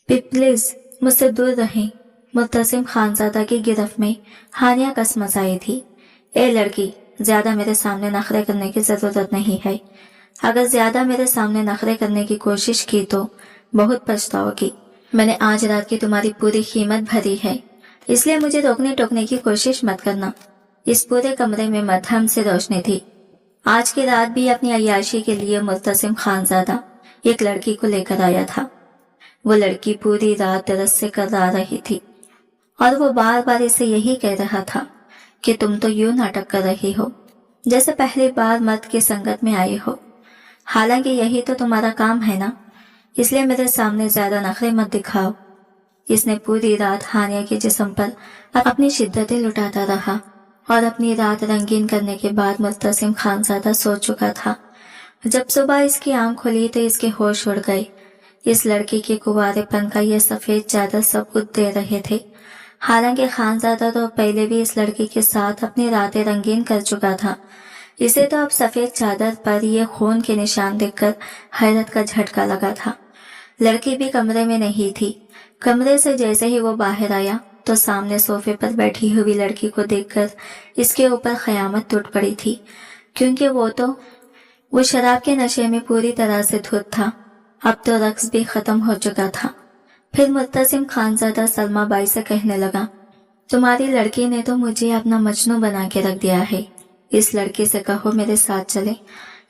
Please मुझसे दूर रहें। मुत्तसिम खानजादा की गिरफ्त में हानिया कसमस आई थी। ए लड़की, ज्यादा मेरे सामने नखरे करने की जरूरत नहीं है। अगर ज्यादा मेरे सामने नखरे करने की कोशिश की तो बहुत पछताओगी। मैंने आज रात की तुम्हारी पूरी कीमत भरी है, इसलिए मुझे रोकने टोकने की कोशिश मत करना। इस पूरे कमरे में मध्यम से रोशनी थी। आज की रात भी अपनी अय्याशी के लिए मुत्तसिम खानजादा एक लड़की को लेकर आया था। वो लड़की पूरी रात तरस से कर्रा रही थी और वो बार बार इसे यही कह रहा था कि तुम तो यूं नाटक कर रही हो जैसे पहली बार मर्द की संगत में आई हो। हालांकि यही तो तुम्हारा काम है ना, इसलिए मेरे सामने ज्यादा नखरे मत दिखाओ। इसने पूरी रात हानिया के जिस्म पर अपनी शिद्दतें लुटाता रहा और अपनी रात रंगीन करने के बाद मुत्तसिम खानजादा सो चुका था। जब सुबह इसकी आंख खुली तो इसके होश उड़ गए। इस लड़की के कुंवारेपन का ये सफेद चादर सबूत दे रहे थे। हालांकि खानजादा तो पहले भी इस लड़की के साथ अपनी रातें रंगीन कर चुका था। इसे तो अब सफेद चादर पर ये खून के निशान देखकर हैरत का झटका लगा था। लड़की भी कमरे में नहीं थी। कमरे से जैसे ही वो बाहर आया तो सामने सोफे पर बैठी हुई लड़की को देखकर इसके ऊपर क़यामत टूट पड़ी थी, क्योंकि वो शराब के नशे में पूरी तरह से धुत था। अब तो रक्स भी खत्म हो चुका था। फिर मुत्तसिम खानजादा सलमा बाई से कहने लगा, तुम्हारी लड़की ने तो मुझे अपना मजनू बना के रख दिया है। इस लड़की से कहो मेरे साथ चले।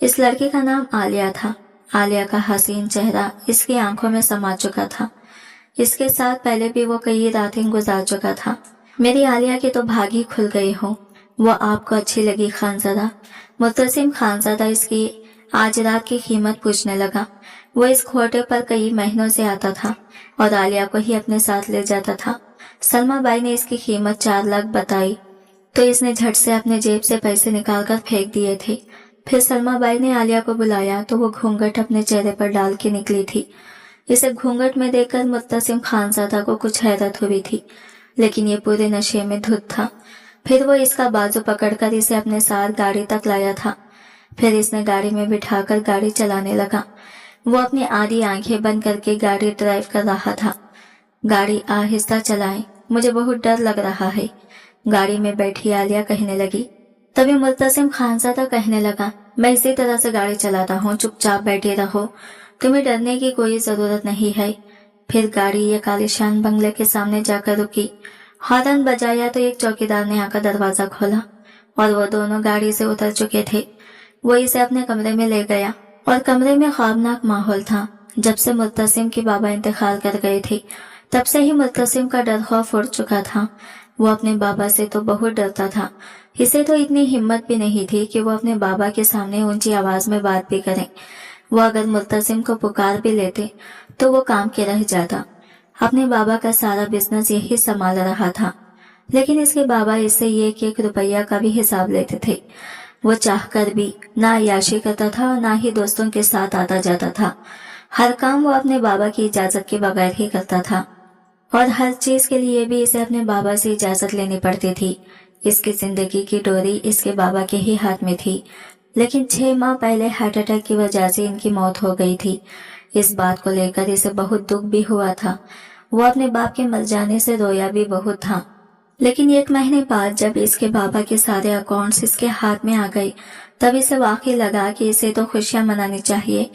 इस लड़की का नाम आलिया था। आलिया का हसीन चेहरा इसकी आंखों में समा चुका था। इसके साथ पहले भी वो कई रातें गुजार चुका था। मेरी आलिया के तो भाग ही खुल गए हो। वो आपको अच्छी लगी खानजादा? मुत्तसिम खानजादा इसकी आज रात की कीमत पूछने लगा। वो इस खोटे पर कई महीनों से आता था और आलिया को ही अपने साथ ले जाता था। सलमा बाई ने इसकी कीमत 4 लाख बताई तो इसने झट से अपने जेब से पैसे निकालकर फेंक दिए थे। फिर सलमा बाई ने आलिया को बुलाया तो वो घूंघट अपने चेहरे पर डाल के निकली थी। इसे घूंघट में देखकर मुत्तसिम खानजादा को कुछ हैरत हुई थी, लेकिन ये पूरे नशे में धुत था। फिर वो इसका बाजू पकड़कर इसे अपने साथ गाड़ी तक लाया था। फिर इसने गाड़ी में बिठाकर गाड़ी चलाने लगा। वो अपनी आधी आंखें बंद करके गाड़ी ड्राइव कर रहा था। गाड़ी आहिस्ता चलाएं, मुझे बहुत डर लग रहा है, गाड़ी में बैठी आलिया कहने लगी। तभी मुत्तसिम खानजादा कहने लगा, मैं इसी तरह से गाड़ी चलाता हूँ, चुपचाप बैठे रहो, तुम्हें डरने की कोई जरूरत नहीं है। फिर गाड़ी एक आलीशान बंगले के सामने जाकर रुकी। हॉर्न बजाया तो एक चौकीदार ने आकर दरवाजा खोला और वो दोनों गाड़ी से उतर चुके थे। वो इसे अपने कमरे में ले गया और कमरे में ख्वाबनाक माहौल था। जब से मुत्तसिम के बाबा इंतकाल कर गए थे तब से ही मुत्तसिम का डर खौफ उड़ चुका था। वो अपने बाबा से तो बहुत डरता था। इसे तो इतनी हिम्मत भी नहीं थी कि वो अपने बाबा के सामने ऊंची आवाज में बात भी करे। वो अगर मुत्तसिम को पुकार भी लेते तो वो काम के रह जाता। अपने बाबा का सारा बिजनेस यही संभाल रहा था, लेकिन इसके बाबा इससे 1-1 रुपया का भी हिसाब लेते थे। वो चाहकर भी ना अय्याशी करता था और ना ही दोस्तों के साथ आता जाता था। हर काम वो अपने बाबा की इजाजत के बगैर ही करता था और हर चीज के लिए भी इसे अपने बाबा से इजाजत लेनी पड़ती थी। इसकी जिंदगी की डोरी इसके बाबा के ही हाथ में थी, लेकिन 6 माह पहले हार्ट अटैक की वजह से इनकी मौत हो गई थी। इस बात को लेकर इसे बहुत दुख भी हुआ था। वो अपने बाप के मर जाने से रोया भी बहुत था। लेकिन 1 महीने बाद जब इसके बाबा के सारे अकाउंट्स इसके हाथ में आ गए तब इसे वाकई लगा कि इसे तो खुशियां मनानी चाहिए।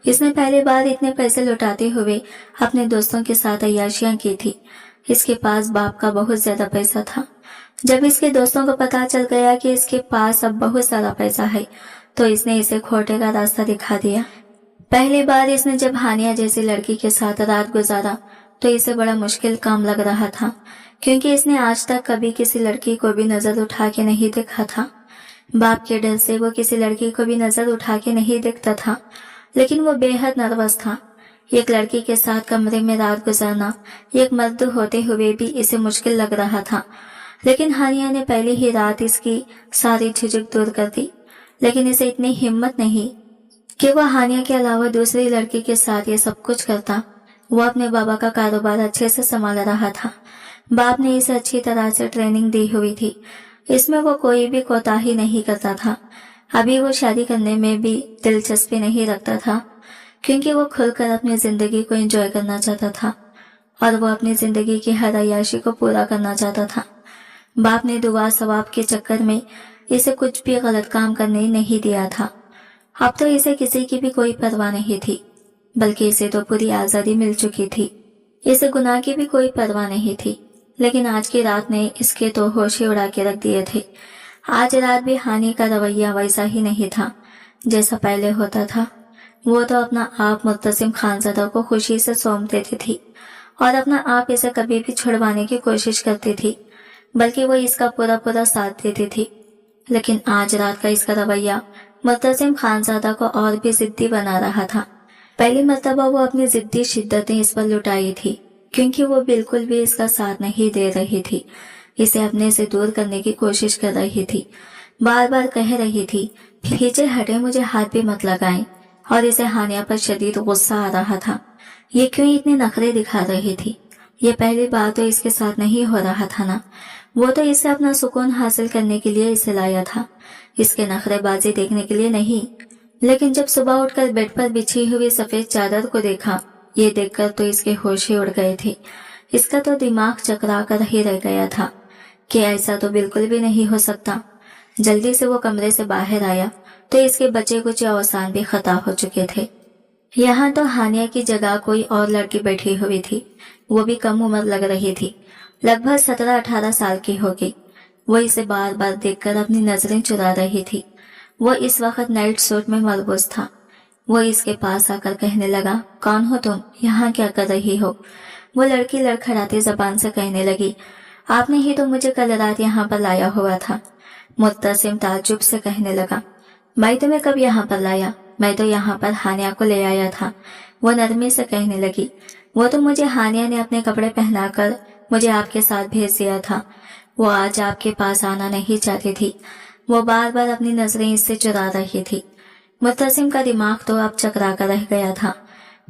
इसने पहली बार इतने पैसे लुटाते हुए अपने दोस्तों के साथ अय्याशियां की थी। इसके पास बाप का बहुत ज्यादा पैसा था। जब इसके दोस्तों को पता चल गया कि इसके पास अब बहुत सारा पैसा है तो इसने इसे खोटे का रास्ता दिखा दिया। पहली बार इसने जब हानिया जैसी लड़की के साथ रात गुजारा तो इसे बड़ा मुश्किल काम लग रहा था, क्योंकि इसने आज तक कभी किसी लड़की को भी नजर उठा के नहीं देखा था। बाप के डर से वो किसी लड़की को भी नजर उठा के नहीं देखता था, लेकिन वो बेहद नर्वस था। एक लड़की के साथ कमरे में रात गुजारना एक मर्द होते हुए भी इसे मुश्किल लग रहा था। लेकिन हानिया ने पहली ही रात इसकी सारी झिझक दूर कर दी। लेकिन इसे इतनी हिम्मत नहीं कि वह हानिया के अलावा दूसरी लड़की के साथ ये सब कुछ करता। वो अपने बाबा का कारोबार अच्छे से संभाल रहा था। बाप ने इसे अच्छी तरह से ट्रेनिंग दी हुई थी। इसमें वो कोई भी कोताही नहीं करता था। अभी वो शादी करने में भी दिलचस्पी नहीं रखता था, क्योंकि वो खुलकर अपनी जिंदगी को एंजॉय करना चाहता था। और वो अपनी जिंदगी की हर अय्याशी को पूरा करना चाहता था। बाप ने दुआ सवाब के चक्कर में इसे कुछ भी गलत काम करने नहीं दिया था। अब तो इसे किसी की भी कोई परवाह नहीं थी, बल्कि इसे तो पूरी आजादी मिल चुकी थी। इसे गुनाह की भी कोई परवाह नहीं थी। लेकिन आज की रात ने इसके तो होश ही उड़ा के रख दिए थे। आज रात भी हानि का रवैया वैसा ही नहीं था जैसा पहले होता था। वो तो अपना आप मुत्तसिम खानज़ादा को खुशी से सौंप देती थी और अपना आप इसे कभी भी छुड़वाने की कोशिश करती थी, बल्कि वो इसका पूरा पूरा साथ देती थी। लेकिन आज रात का इसका रवैया मुत्तसिम खानज़ादा को और भी जिद्दी बना रहा था। पहली मर्तबा वो अपनी जिद्दी शिद्दतें इस पर लुटाई थी, क्योंकि वो बिल्कुल भी इसका साथ नहीं दे रही थी। इसे अपने से दूर करने की कोशिश कर रही थी। बार बार कह रही थी, पीछे हटे, मुझे हाथ भी मत लगाएं। और इसे हानिया पर शदीद गुस्सा आ रहा था। ये क्यों इतने नखरे दिखा रही थी? ये पहली बार तो इसके साथ नहीं हो रहा था ना। वो तो इसे अपना सुकून हासिल करने के लिए इसे लाया था, इसके नखरेबाजी देखने के लिए नहीं। लेकिन जब सुबह उठकर बेड पर बिछी हुई सफेद चादर को देखा, ये देखकर तो इसके होश ही उड़ गए थे। इसका तो दिमाग चकरा कर ही रह गया था कि ऐसा तो बिल्कुल भी नहीं हो सकता। जल्दी से वो कमरे से बाहर आया तो इसके बचे कुछ अवसान भी खता हो चुके थे। यहाँ तो हानिया की जगह कोई और लड़की बैठी हुई थी। वो भी कम उम्र लग रही थी, लगभग 17-18 साल की होगी। वो इसे बार बार देखकर अपनी नजरें चुरा रही थी। वो इस वक्त नाइट सूट में मलबूस था। वो इसके पास आकर कहने लगा, कौन हो तुम? यहाँ क्या कर रही हो? वो लड़की लड़खड़ाती जबान से कहने लगी, आपने ही तो मुझे कल रात यहाँ पर लाया हुआ था। मुत्तसिम ताज्जुब से कहने लगा, मैं तुम्हें कब यहाँ पर लाया? मैं तो यहाँ पर हानिया को ले आया था। वो नरमी से कहने लगी, वो तो मुझे हानिया ने अपने कपड़े पहनाकर मुझे आपके साथ भेज दिया था। वो आज आपके पास आना नहीं चाहती थी। वो बार बार अपनी नजरें इससे चुरा रही थी। मुत्तसिम का दिमाग तो अब चकरा कर रह गया था।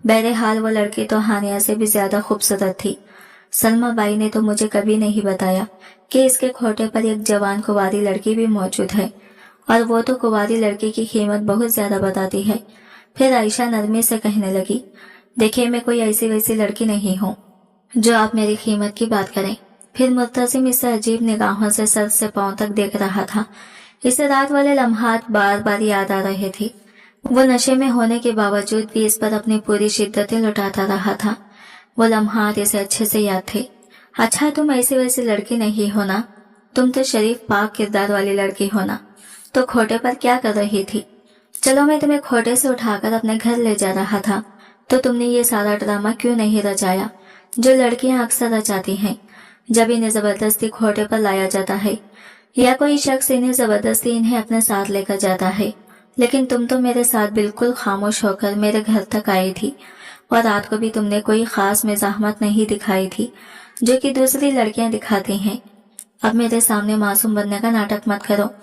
बहरहाल वो लड़की तो हानिया से भी ज्यादा खूबसूरत थी। सलमा बाई ने तो मुझे कभी नहीं बताया कि इसके खोटे पर एक जवान कुंवारी लड़की भी मौजूद है, और वो तो कुंवारी लड़की की कीमत बहुत ज्यादा बताती है। फिर आयशा नरमी से कहने लगी, देखिए, मैं कोई ऐसी वैसी लड़की नहीं हूँ जो आप मेरी कीमत की बात करें। फिर मुत्तसिम इसे अजीब निगाहों से सर से पांव तक देख रहा था। इसे रात वाले लम्हात बार बार याद आ रहे थे। वो नशे में होने के बावजूद भी इस पर अपनी पूरी शिद्दतें लुटाता रहा था। वो लम्हात इसे अच्छे से याद थे। अच्छा, तुम ऐसी वैसी लड़की नहीं हो ना, तुम तो शरीफ पाक किरदार वाली लड़की हो ना, तो खोटे पर क्या कर रही थी? चलो, मैं तुम्हें खोटे से उठाकर अपने घर ले जा रहा था, तो तुमने ये सारा ड्रामा क्यों नहीं रचाया जो लड़कियां अक्सर रचाती हैं जब इन्हें जबरदस्ती खोटे पर लाया जाता है, या कोई शख्स इन्हें जबरदस्ती इन्हें अपने साथ लेकर जाता है। लेकिन तुम तो मेरे साथ बिल्कुल खामोश होकर मेरे घर तक आई थी, और रात को भी तुमने कोई खास मज़ाहमत नहीं दिखाई थी जो कि दूसरी लड़कियां दिखाती हैं। अब मेरे सामने मासूम बनने का नाटक मत करो।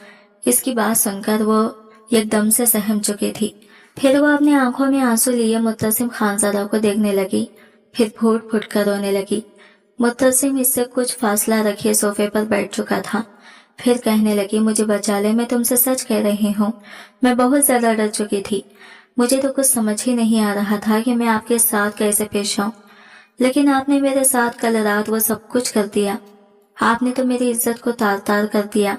इसकी बात सुनकर वो एकदम से सहम चुकी थी। फिर वो अपनी आंखों में आंसू लिए मुत्तसिम खानज़ादा को देखने लगी, फिर फूट फूट कर रोने लगी। मुत्तसिम इससे कुछ फासला रखे सोफे पर बैठ चुका था। फिर कहने लगी, मुझे बचा ले, मैं तुमसे सच कह रही हूँ, मैं बहुत ज्यादा डर चुकी थी। मुझे तो कुछ समझ ही नहीं आ रहा था कि मैं आपके साथ कैसे पेश आऊं, लेकिन आपने मेरे साथ कल रात वो सब कुछ कर दिया। आपने तो मेरी इज्जत को तार तार कर दिया।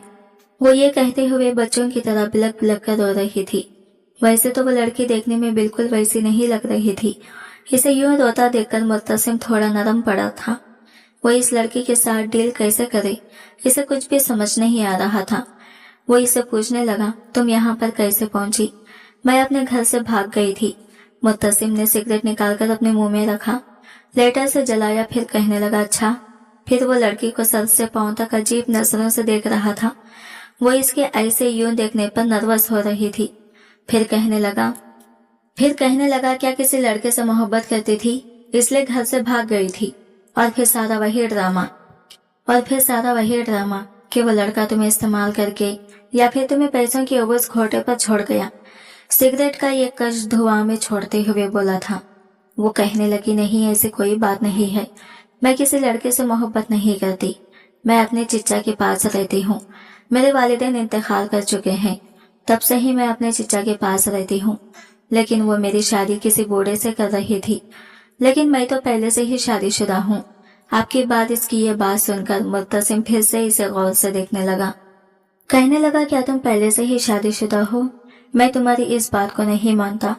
वो ये कहते हुए बच्चों की तरह बिलक बिलक कर रो रही थी। वैसे तो वो लड़की देखने में बिल्कुल वैसी नहीं लग रही थी। इसे यूं रोता देखकर मुत्तसिम थोड़ा नरम पड़ा था। वो इस लड़की के साथ डील कैसे करे, इसे कुछ भी समझ नहीं आ रहा था। वो इसे पूछने लगा, तुम यहाँ पर कैसे पहुंची? मैं अपने घर से भाग गई थी। मुत्तसिम ने सिगरेट निकालकर अपने मुंह में रखा, लेटर से जलाया, फिर कहने लगा, अच्छा। फिर वो लड़की को सर से पांव तक अजीब नजरों से देख रहा था। वो इसके ऐसे यूं देखने पर नर्वस हो रही थी। फिर कहने लगा क्या किसी लड़के से मोहब्बत करती थी, इसलिए घर से भाग गई थी? और फिर सारा वही ड्रामा कि वो लड़का तुम्हें इस्तेमाल करके या फिर तुम्हें पैसों की एवज घोटे पर छोड़ गया। सिगरेट का ये कश धुआं में छोड़ते हुए बोला था। वो कहने लगी, नहीं, ऐसी कोई बात नहीं है। मैं किसी लड़के से मोहब्बत नहीं करती। मैं अपने चिच्चा के पास रहती हूँ। मेरे वालिदैन इंतकाल कर चुके हैं, तब से ही मैं अपने चिच्चा के पास रहती हूँ। लेकिन वो मेरी शादी किसी बूढ़े से कर रही थी। लेकिन मैं तो पहले से ही शादीशुदा हूँ। आपकी बात इसकी ये बात सुनकर मुत्तसिम फिर से इसे गौर से देखने लगा। कहने लगा, क्या तुम पहले से ही शादीशुदा हो? मैं तुम्हारी इस बात को नहीं मानता।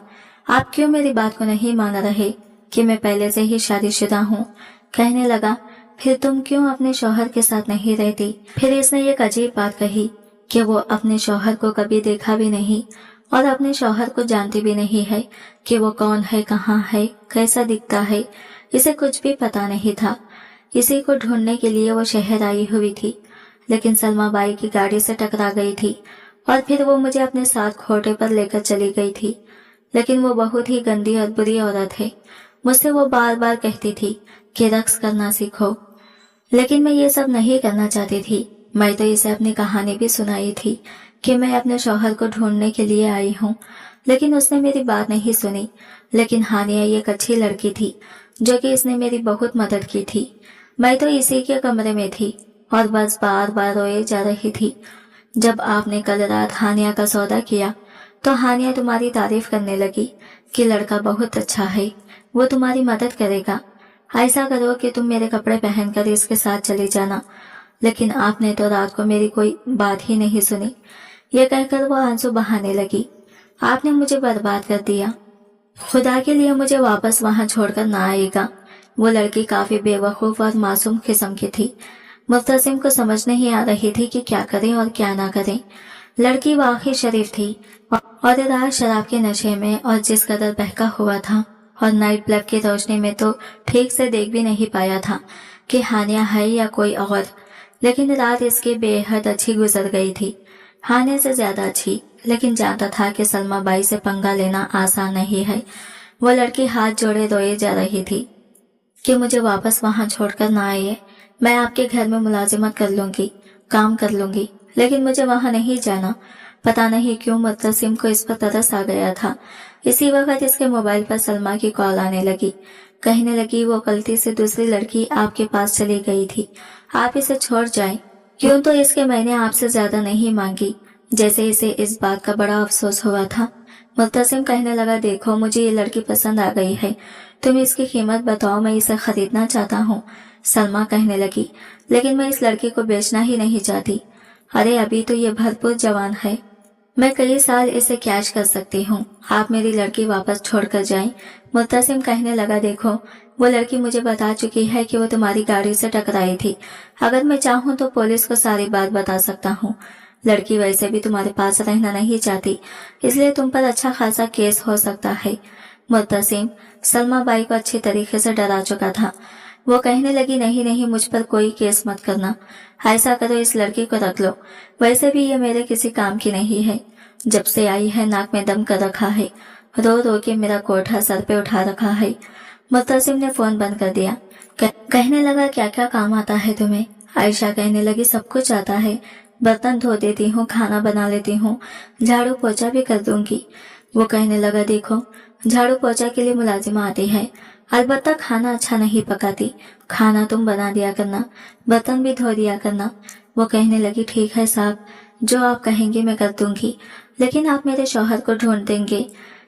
आप क्यों मेरी बात को नहीं मान रहे कि मैं पहले से ही शादीशुदा हूँ? कहने लगा, फिर तुम क्यों अपने शौहर के साथ नहीं रहती? फिर इसने एक अजीब बात कही कि वो अपने शौहर को कभी देखा भी नहीं और अपने शौहर को जानती भी नहीं है कि वो कौन है, कहाँ है, कैसा दिखता है। इसे कुछ भी पता नहीं था। इसी को ढूंढने के लिए वो शहर आई हुई थी, लेकिन सलमा बाई की गाड़ी से टकरा गई थी और फिर वो मुझे अपने साथ खोटे पर लेकर चली गई थी। लेकिन वो बहुत ही गंदी और बुरी औरत है। मुझसे वो बार बार कहती थी कि रक्स करना सीखो, लेकिन मैं ये सब नहीं करना चाहती थी। मैं तो इसे अपनी कहानी भी सुनाई थी कि मैं अपने शौहर को ढूंढने के लिए आई हूँ, लेकिन उसने मेरी बात नहीं सुनी। लेकिन हानिया एक अच्छी लड़की थी जो कि इसने मेरी बहुत मदद की थी। मैं तो इसी के कमरे में थी और बस बार बार रोए जा रही थी। जब आपने कल रात हानिया का सौदा किया तो हानिया तुम्हारी तारीफ करने लगी कि लड़का बहुत अच्छा है, वो तुम्हारी मदद करेगा। ऐसा करो कि तुम मेरे कपड़े पहनकर इसके साथ चली जाना। लेकिन आपने तो रात को मेरी कोई बात ही नहीं सुनी। ये कहकर वो आंसू बहाने लगी। आपने मुझे बर्बाद कर दिया। खुदा के लिए मुझे वापस वहां छोड़कर ना आएगा। वो लड़की काफी बेवकूफ और मासूम किस्म की थी। मुत्तसिम को समझ नहीं आ रही थी कि क्या करें और क्या ना करें। लड़की वाकई शरीफ थी और रात शराब के नशे में और जिस कदर बहका हुआ था और नाइट बल्ब की रोशनी में तो ठीक से देख भी नहीं पाया था कि हानिया है या कोई और। लेकिन रात इसकी बेहद अच्छी गुजर गई थी, हानिया से ज्यादा अच्छी। लेकिन जानता था कि सलमा बाई से पंगा लेना आसान नहीं है। वो लड़की हाथ जोड़े रोए जा रही थी कि मुझे वापस वहां छोड़कर ना आइए। मैं आपके घर में मुलाजिमत कर लूंगी, काम कर लूंगी, लेकिन मुझे वहां नहीं जाना। पता नहीं क्यों मुत्तसिम को इस पर तरस आ गया था। इसी वक्त इसके मोबाइल पर सलमा की कॉल आने लगी। कहने लगी, वो गलती से दूसरी लड़की आपके पास चली गई थी, आप इसे छोड़ जाएं। क्यों तो इसके मैंने आपसे ज्यादा नहीं मांगी। जैसे इसे इस बात का बड़ा अफसोस हुआ था। मुत्तसिम कहने लगा, देखो मुझे ये लड़की पसंद आ गई है, तुम इसकी कीमत बताओ, मैं इसे खरीदना चाहता हूँ। सलमा कहने लगी, लेकिन मैं इस लड़की को बेचना ही नहीं चाहती। अरे अभी तो ये भरपूर जवान है, मैं कई साल इसे कैश कर सकती हूँ। आप मेरी लड़की वापस छोड़कर जाएं। मुत्तसिम कहने लगा, देखो वो लड़की मुझे बता चुकी है कि वो तुम्हारी गाड़ी से टकराई थी। अगर मैं चाहूँ तो पुलिस को सारी बात बता सकता हूँ। लड़की वैसे भी तुम्हारे पास रहना नहीं चाहती, इसलिए तुम पर अच्छा खासा केस हो सकता है। मुत्तसिम सलमा बाई को अच्छी तरीके से डरा चुका था। वो कहने लगी, नहीं नहीं, मुझ पर कोई केस मत करना। ऐसा करो, इस लड़की को रख लो, वैसे भी ये मेरे किसी काम की नहीं है। जब से आई है नाक में दम कर रखा है, रो रो के मेरा कोठा सर पे उठा रखा है। मुत्तसिम ने फोन बंद कर दिया। कहने लगा, क्या क्या काम आता है तुम्हें? आयशा कहने लगी, सब कुछ आता है, बर्तन धो देती हूँ, खाना बना लेती हूँ, झाड़ू पोछा भी कर दूंगी। वो कहने लगा, देखो झाड़ू पोछा के लिए मुलाजिमा आती है, अलबत्ता खाना अच्छा नहीं पकाती। खाना तुम बना दिया करना, बर्तन भी धो दिया करना। वो कहने लगी, ठीक है साहब, जो आप कहेंगे मैं कर दूंगी, लेकिन आप मेरे शौहर को ढूंढ देंगे।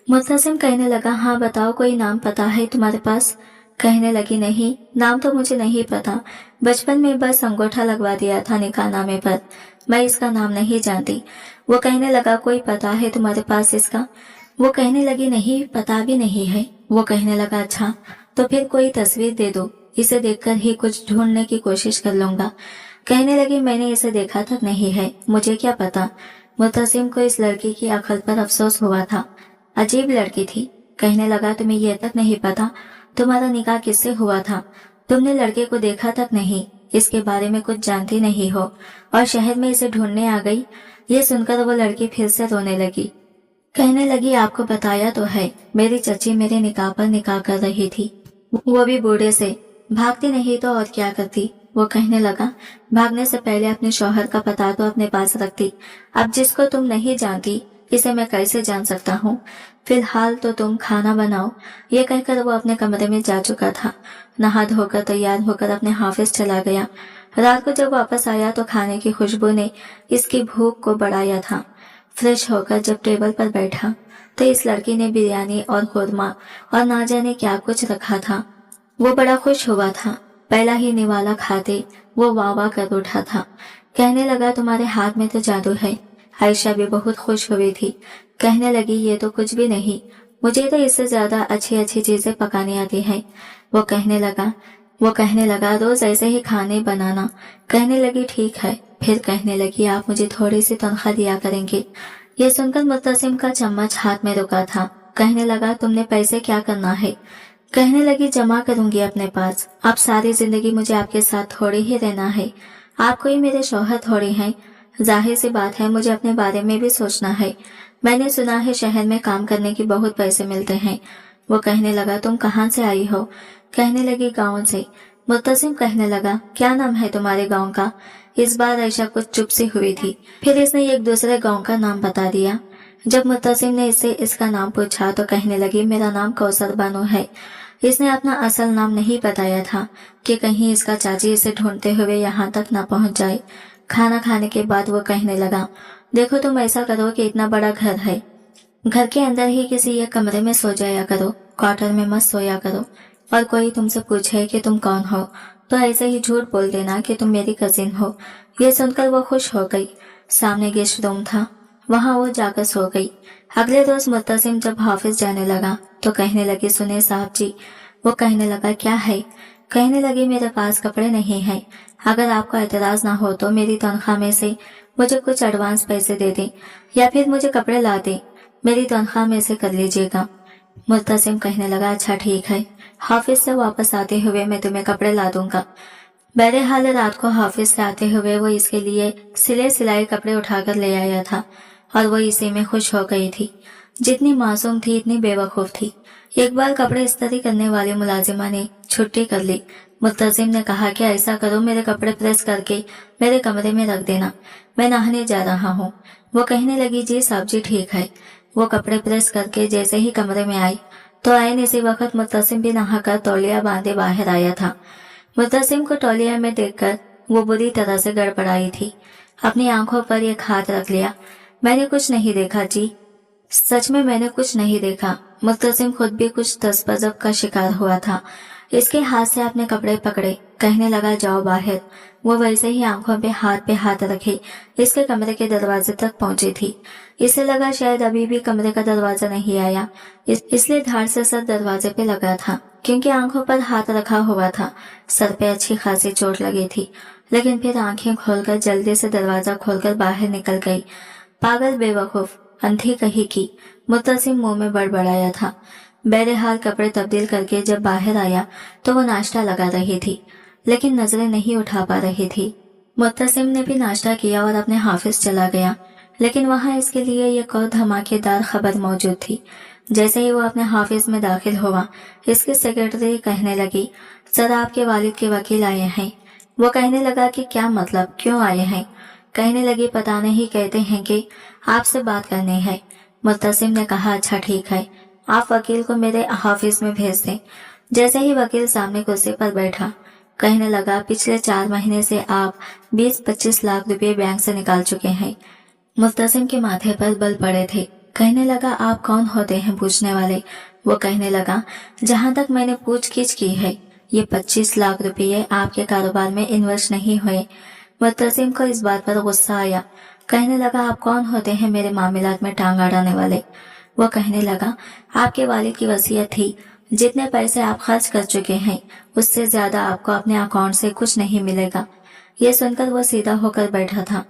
मुत्तसिम कहने लगा, हाँ बताओ, कोई नाम पता है तुम्हारे पास? कहने लगी, नहीं, नाम तो मुझे नहीं पता, बचपन में बस अंगूठा लगवा दिया था निकाहनामे पर, मैं इसका नाम नहीं जानती। वो कहने लगा, कोई पता है तुम्हारे पास इसका? वो कहने लगी, नहीं, पता भी नहीं है। वो कहने लगा, अच्छा तो फिर कोई तस्वीर दे दो, इसे देखकर ही कुछ ढूंढने की कोशिश कर लूंगा। कहने लगी, मैंने इसे देखा तक नहीं है, मुझे क्या पता। मुत्तसिम को इस लड़की की अकल पर अफसोस हुआ था, अजीब लड़की थी। कहने लगा, तुम्हें यह तक नहीं पता तुम्हारा निकाह किससे हुआ था? तुमने लड़के को देखा तक नहीं, इसके बारे में कुछ जानती नहीं हो और शहर में इसे ढूंढने आ गई। ये सुनकर वो लड़की फिर से रोने लगी। कहने लगी, आपको बताया तो है, मेरी चची मेरे निकाह पर निकाह कर रही थी, वो भी बूढ़े से। भागती नहीं तो और क्या करती। वो कहने लगा, भागने से पहले अपने शौहर का पता तो अपने पास रखती। अब जिसको तुम नहीं जानती, इसे मैं कैसे जान सकता हूँ? फिलहाल तो तुम खाना बनाओ। ये कहकर वो अपने कमरे में जा चुका था। नहा धोकर तैयार होकर अपने हाफिज चला गया। रात को जब वापस आया तो खाने की खुशबू ने इसकी भूख को बढ़ाया था। फ्रेश होकर जब टेबल पर बैठा तो इस लड़की ने बिरयानी और खुरमा और ना जाने क्या कुछ रखा था। वो बड़ा खुश हुआ था। पहला ही निवाला खाते वो वाह वाह कर उठा था। कहने लगा तुम्हारे हाथ में तो जादू है। आयशा भी बहुत खुश हुई थी। कहने लगी ये तो कुछ भी नहीं, मुझे तो इससे ज्यादा अच्छी अच्छी चीजें पकानी आती है। वो कहने लगा रोज ऐसे ही खाने बनाना। कहने लगी ठीक है। फिर कहने लगी आप मुझे थोड़ी सी तनख्वाह दिया करेंगे। ये सुनकर मुत्तसिम का चम्मच हाथ में रुका था। कहने लगा तुमने पैसे क्या करना है। कहने लगी जमा करूंगी अपने पास। अब सारी जिंदगी मुझे आपके साथ थोड़ी ही रहना है। आप कोई मेरे शौहर थोड़ी हैं। जाहिर सी बात है मुझे अपने बारे में भी सोचना है। मैंने सुना है शहर में काम करने की बहुत पैसे मिलते हैं। वो कहने लगा तुम कहाँ से आई हो। कहने लगी गाँव से। मुत्तसिम कहने लगा क्या नाम है तुम्हारे गाँव का। इस बार आयशा कुछ चुप सी हुई थी। फिर इसने एक दूसरे गाँव का नाम बता दिया। जब मुत्तसिम ने इससे इसका नाम पूछा तो कहने लगी मेरा नाम कौसर बानो है। इसने अपना असल नाम नहीं बताया था कि कहीं इसका चाची इसे ढूंढते हुए यहाँ तक न पहुँच जाए। खाना खाने के बाद वो कहने लगा देखो तुम ऐसा करो कि इतना बड़ा घर है, घर के अंदर ही किसी एक कमरे में सो जाया करो, क्वार्टर में मत सोया करो। और कोई तुमसे पूछे कि तुम कौन हो तो ऐसे ही झूठ बोल देना कि तुम मेरी कजिन हो। ये सुनकर वो खुश हो गई। सामने गेस्ट रूम था, वहाँ वो जाकर सो गई। अगले रोज मुत्तसिम जब ऑफिस जाने लगा तो कहने लगी सुने साहब जी। वो कहने लगा क्या है। कहने लगी मेरे पास कपड़े नहीं हैं। अगर आपको एतराज ना हो तो मेरी तनख्वाह में से मुझे कुछ एडवांस पैसे दे दें या फिर मुझे कपड़े ला दें। मेरी तनख्वाह में से कर लीजिएगा। मुत्तसिम कहने लगा अच्छा ठीक है, ऑफिस से वापस आते हुए मैं तुम्हें कपड़े ला दूंगा। बहरहाल रात को ऑफिस से आते हुए वो इसके लिए सिले सिलाए कपड़े उठाकर ले आया था और वो इसी में खुश हो गई थी। जितनी मासूम थी इतनी बेवकूफ थी। एक बार कपड़े इस्त्री करने वाली मुलाजिमा ने छुट्टी कर ली। मुत्तसिम ने कहा कि ऐसा करो मेरे कपड़े प्रेस करके मेरे कमरे में रख देना, मैं नहाने जा रहा हूँ। वो कहने लगी जी साहब जी ठीक है। वो कपड़े प्रेस करके जैसे ही कमरे में आई तो आए इसी वक्त मुत्तसिम भी नहाकर तौलिया बांधे बाहर आया था। मुत्तसिम को तौलिया में देखकर वो बुरी तरह से गड़बड़ाई थी। अपनी आंखों पर एक हाथ रख लिया। मैंने कुछ नहीं देखा जी, सच में मैंने कुछ नहीं देखा। मुत्तसिम खुद भी कुछ तसबजब का शिकार हुआ था। इसके हाथ से अपने कपड़े पकड़े, कहने लगा जाओ बाहर। वो वैसे ही आंखों पे हाथ रखे इसके कमरे के दरवाजे तक पहुंची थी। इसे लगा शायद अभी भी कमरे का दरवाजा नहीं आया, इसलिए धार से सर दरवाजे पे लगा था। क्योंकि आंखों पर हाथ रखा हुआ था, सर पे अच्छी खासी चोट लगी थी। लेकिन फिर आंखें खोलकर जल्दी से दरवाजा खोलकर बाहर निकल गई। पागल बेवकूफ अंधी कही की, मुत्तसिम मुंह में बड़बड़ाया था। बहरहाल कपड़े तब्दील करके जब बाहर आया तो वो नाश्ता लगा रही थी, लेकिन नजरें नहीं उठा पा रही थी। मुत्तसिम ने भी नाश्ता किया और अपने ऑफिस चला गया, लेकिन वहाँ इसके लिए एक और धमाकेदार खबर मौजूद थी। जैसे ही वो अपने ऑफिस में दाखिल हुआ, इसकी सेक्रेटरी कहने लगी सर आपके वालिद के वकील आए हैं। वो कहने लगा कि क्या मतलब, क्यों आए हैं। कहने लगी पता नहीं, कहते हैं कि आपसे बात करनी है। मुत्तसिम ने कहा अच्छा ठीक है, आप वकील को मेरे ऑफिस में भेज दें। जैसे ही वकील सामने कुर्सी पर बैठा, कहने लगा पिछले 4 महीने से आप 20-25 लाख रुपए बैंक से निकाल चुके हैं। मुत्तसिम के माथे पर बल पड़े थे। कहने लगा आप कौन होते हैं पूछने वाले। वो कहने लगा जहां तक मैंने पूछगिछ की है ये 25 लाख रुपये आपके कारोबार में इन्वेस्ट नहीं हुए। मुत्तसिम को इस बात पर गुस्सा आया। कहने लगा आप कौन होते हैं मेरे मामलात में टांग अड़ाने वाले। वो कहने लगा आपके वालिद की वसीयत थी, जितने पैसे आप खर्च कर चुके हैं उससे ज्यादा आपको अपने अकाउंट से कुछ नहीं मिलेगा। ये सुनकर वो सीधा होकर बैठा था।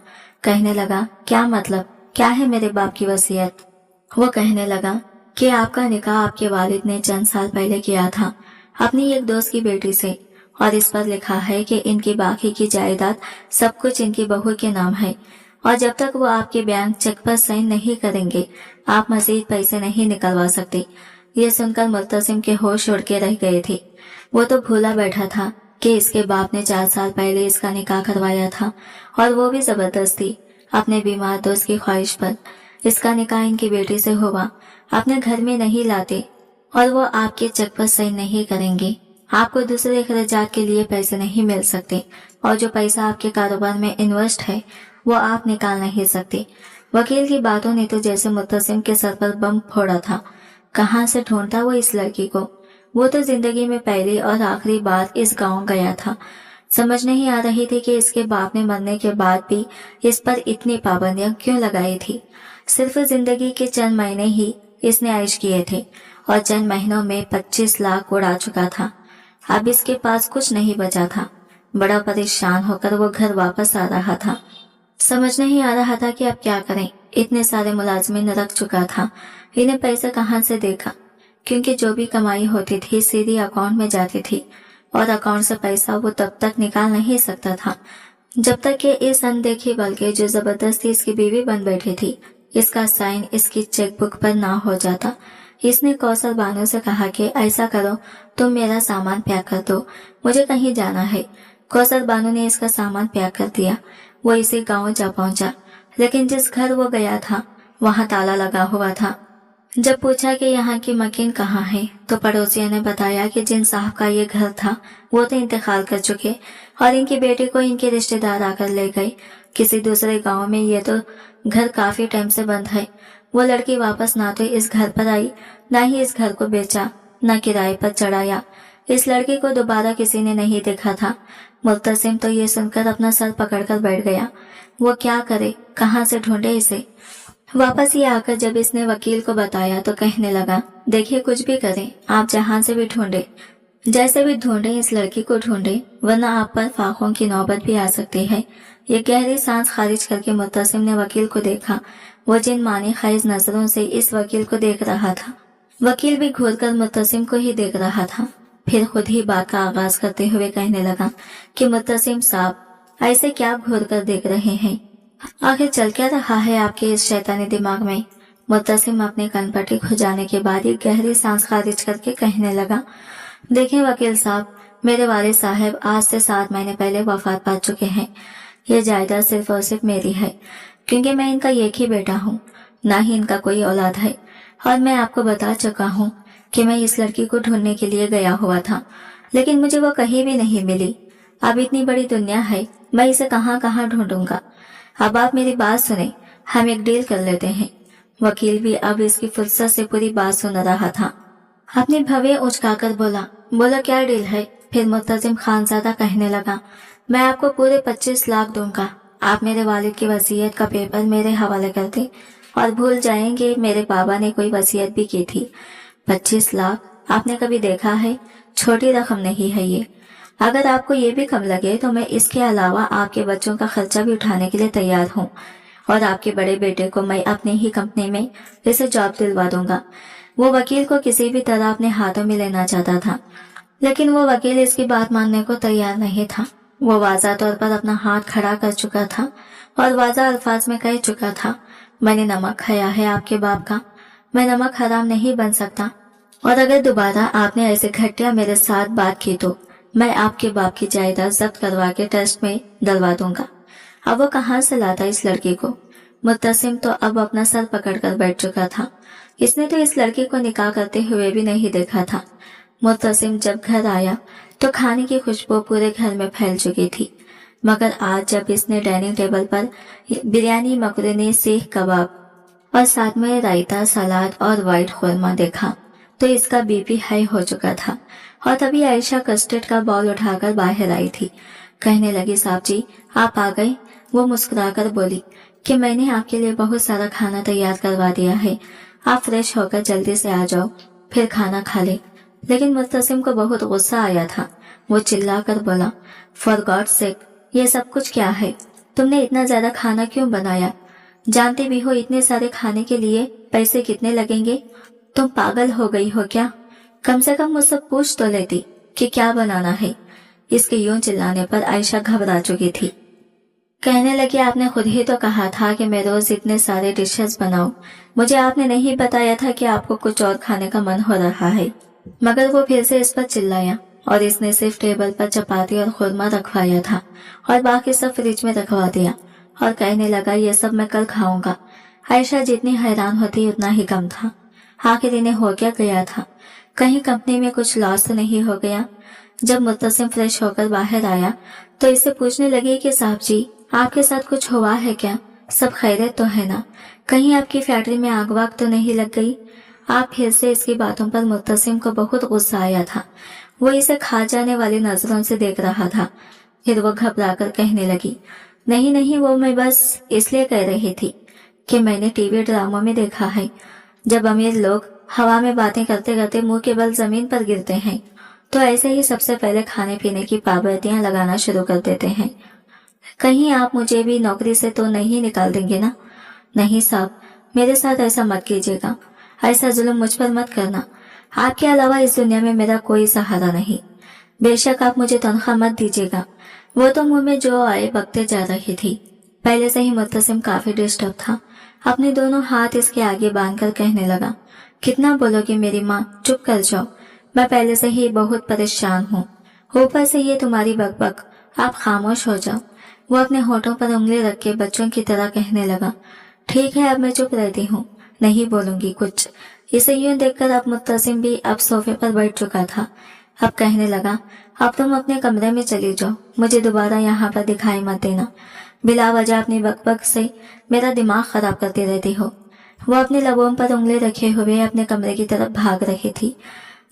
कहने लगा क्या मतलब, क्या है मेरे बाप की वसीयत। वो कहने लगा कि आपका निकाह आपके वालिद ने चंद साल पहले किया था अपनी एक दोस्त की बेटी से, और इस पर लिखा है कि इनकी बाकी की जायदाद सब कुछ इनकी बहू के नाम है, और जब तक वो आपके बैंक चेक पर साइन नहीं करेंगे आप मजीद पैसे नहीं निकलवा सकते। ये सुनकर मुत्तसिम के होश उड़ के रह गए थे। वो तो भूला बैठा था कि इसके बाप ने 4 साल पहले इसका निकाह करवाया था, और वो भी जबरदस्ती अपने बीमार दोस्त की ख्वाहिश पर। इसका निकाह इनकी बेटी से हुआ, अपने घर में नहीं लाते, और वो आपके चेक पर साइन नहीं करेंगे। आपको दूसरे खर्चात के लिए पैसे नहीं मिल सकते, और जो पैसा आपके कारोबार में इन्वेस्ट है वो आप निकाल नहीं सकते। वकील की बातों ने तो जैसे मुत्तसिम के सर पर बम फोड़ा था। कहाँ से ढूंढता वो इस लड़की को? वो तो जिंदगी में पहली और आखिरी बार इस गांव गया था। समझ नहीं आ रही थी कि इसके बाप ने मरने के बाद भी इस पर इतनी पाबंदियां क्यों लगाई थी। सिर्फ जिंदगी के चंद महीने ही इसने ऐश किए थे और चंद महीनों में 25 लाख उड़ा चुका था। अब इसके पास कुछ नहीं बचा था। बड़ा परेशान होकर वो घर वापस आ रहा था। समझ नहीं आ रहा था कि अब क्या करें। इतने सारे मुलाजमीन रख चुका था, इन्हें पैसा कहाँ से देगा, क्योंकि जो भी कमाई होती थी सीधी अकाउंट में जाती थी और अकाउंट से पैसा वो तब तक निकाल नहीं सकता था जब तक कि इस अनदेखी बल्कि जो जबरदस्ती इसकी बीवी बन बैठी थी, इसका साइन इसकी चेकबुक पर ना हो जाता। इसने कौशल बानो से कहा कि ऐसा करो, तुम मेरा सामान पैक कर दो, मुझे कहीं जाना है। कौशल बानो ने इसका सामान पैक कर दिया। वो इसी गांव जा पहुंचा, लेकिन जिस घर वो गया था वहां ताला लगा हुआ था। जब पूछा कि यहाँ की मकीन कहाँ है, तो पड़ोसियों ने बताया कि जिन साहब का ये घर था वो तो इंतकाल कर चुके और इनकी बेटी को इनके रिश्तेदार आकर ले गए किसी दूसरे गांव में। ये तो घर काफी टाइम से बंद है। वो लड़की वापस ना तो इस घर पर आई, ना ही इस घर को बेचा, न किराए पर चढ़ाया। इस लड़की को दोबारा किसी ने नहीं देखा था। मुत्तसिम तो ये सुनकर अपना सर पकड़कर बैठ गया। वो क्या करे, कहाँ से ढूंढे इसे। वापस ये आकर जब इसने वकील को बताया तो कहने लगा, देखिए कुछ भी करें, आप जहां से भी ढूंढे, जैसे भी ढूंढे, इस लड़की को ढूंढे, वरना आप पर फाकों की नौबत भी आ सकती है। ये गहरी सांस खारिज करके मुत्तसिम ने वकील को देखा। वो जिन मानी ख्वाहिश नजरों से इस वकील को देख रहा था, वकील भी घूरकर मुत्तसिम को ही देख रहा था। फिर खुद ही बात का आगाज करते हुए कहने लगा कि मुत्तसिम साहब, ऐसे क्या घूर कर देख रहे हैं? आखिर चल क्या रहा है आपके इस शैतानी दिमाग में? मुत्तसिम अपने कनपट्टी खुजाने के बाद एक गहरी सांस खारिज करके कहने लगा, देखें वकील साहब, मेरे वालिद साहब आज से 7 महीने पहले वफात पा चुके हैं। ये जायदाद सिर्फ और सिर्फ मेरी है, क्योंकि मैं इनका एक ही बेटा हूँ, ना ही इनका कोई औलाद है। और मैं आपको बता चुका हूँ कि मैं इस लड़की को ढूंढने के लिए गया हुआ था, लेकिन मुझे वो कहीं भी नहीं मिली। अब इतनी बड़ी दुनिया है, मैं इसे कहाँ कहाँ ढूंढूंगा। अब आप मेरी बात सुने, हम एक डील कर लेते हैं। वकील भी अब इसकी फुर्सत से पूरी बात सुन रहा था। अपनी भवें उचकाकर बोला क्या डील है? फिर मुत्तसिम खानजादा कहने लगा, मैं आपको पूरे 25 लाख दूंगा। आप मेरे वालिद की वसीयत का पेपर मेरे हवाले कर दें और भूल जाएंगे मेरे बाबा ने कोई वसीयत भी की थी। 25 लाख आपने कभी देखा है? छोटी रकम नहीं है ये। अगर आपको ये भी कम लगे तो मैं इसके अलावा आपके बच्चों का खर्चा भी उठाने के लिए तैयार हूँ और आपके बड़े बेटे को मैं अपने ही कंपनी में इसे जॉब दिलवा दूंगा। वो वकील को किसी भी तरह अपने हाथों में लेना चाहता था, लेकिन वो वकील इसकी बात मानने को तैयार नहीं था। वो वाज़ा तौर पर अपना हाथ खड़ा कर चुका था और वाज़ा अल्फाज में कह चुका था, मैंने नमक खाया है आपके बाप का, मैं नमक हराम नहीं बन सकता, और अगर दोबारा आपने ऐसे घटिया मेरे साथ बात की तो मैं आपके बाप की जायदाद जब्त करवा के ट्रस्ट में डलवा दूंगा। अब वो कहाँ से लाता इस लड़की को? मुत्तसिम तो अब अपना सर पकड़कर बैठ चुका था। इसने तो इस लड़की को निकाह करते हुए भी नहीं देखा था। मुत्तसिम जब घर आया तो खाने की खुशबू पूरे घर में फैल चुकी थी, मगर आज जब इसने डाइनिंग टेबल पर बिरयानी, मकरोनी, सीख कबाब और साथ में रायता, सलाद और व्हाइट खुरमा देखा तो इसका बीपी हाई हो चुका था। और तभी आयशा कस्टर्ड का बाउल उठाकर बाहर आई थी। कहने लगी, साहब जी आप आ गए। वो मुस्कुराकर बोली कि मैंने आपके लिए बहुत सारा खाना तैयार करवा दिया है, आप फ्रेश होकर जल्दी से आ जाओ, फिर खाना खा ले। लेकिन मुत्तसिम को बहुत गुस्सा आया था। वो चिल्लाकर बोला, फॉर गॉड सेक, ये सब कुछ क्या है? तुमने इतना ज्यादा खाना क्यों बनाया? जानते भी हो इतने सारे खाने के लिए पैसे कितने लगेंगे? तुम पागल हो गई हो क्या? कम से कम मुझसे पूछ तो लेती कि क्या बनाना है। इसके यूं चिल्लाने पर आयशा घबरा चुकी थी। कहने लगी, आपने खुद ही तो कहा था कि मैं रोज इतने सारे डिशेस बनाऊं। मुझे आपने नहीं बताया था कि आपको कुछ और खाने का मन हो रहा है। मगर वो फिर से इस पर चिल्लाया और इसने सिर्फ टेबल पर चपाती और खुरमा रखवाया था और बाकी सब फ्रिज में रखवा दिया और कहने लगा, ये सब मैं कल खाऊंगा। आयशा जितनी हैरान होती उतना ही कम था। आखिर इन्हें हो क्या गया था? कहीं कंपनी में कुछ लॉस तो नहीं हो गया? जब मुत्तसिम फ्रेश होकर बाहर आया तो इससे पूछने लगी कि साहब जी आपके साथ कुछ हुआ है क्या? सब खैरियत तो है ना? कहीं आपकी फैक्ट्री में आग वाग तो नहीं लग गई? आप फिर से इसकी बातों पर मुत्तसिम को बहुत गुस्सा आया था। वो इसे खा जाने वाली नजरों से देख रहा था। फिर वो घबराकर कहने लगी, नहीं नहीं, वो मैं बस इसलिए कह रही थी कि मैंने टीवी ड्रामों में देखा है, जब अमीर लोग हवा में बातें करते करते मुंह के बल जमीन पर गिरते हैं तो ऐसे ही सबसे पहले खाने पीने की पाबंदियां लगाना शुरू कर देते हैं। कहीं आप मुझे भी नौकरी से तो नहीं निकाल देंगे ना? नहीं साहब, मेरे साथ ऐसा मत कीजिएगा। ऐसा जुल्म मुझ पर मत करना। आपके अलावा इस दुनिया में मेरा कोई सहारा नहीं। बेशक आप मुझे तनख्वाह मत दीजिएगा। वो तो मुंह में जो आए बकते जा रही थी। पहले से ही मुत्तसिम काफी डिस्टर्ब था। अपने दोनों हाथ इसके आगे बांधकर कहने लगा, कितना बोलोगी मेरी माँ, चुप कर जाओ। मैं पहले से ही बहुत परेशान हूँ, ऊपर से ये तुम्हारी बकबक। आप खामोश हो जाओ। वो अपने होठों पर उंगली रख के बच्चों की तरह कहने लगा, ठीक है अब मैं चुप रहती हूँ, नहीं बोलूंगी कुछ। इसे यूं देखकर अब मुत्तसिम भी अब सोफे पर बैठ चुका था। अब कहने लगा, अब तुम अपने कमरे में चली जाओ, मुझे दोबारा यहाँ पर दिखाई मत देना। बिला वजह अपनी बकबक से मेरा दिमाग खराब करती रहती हो। वो अपने लबों पर उंगली रखे हुए अपने कमरे की तरफ भाग रही थी।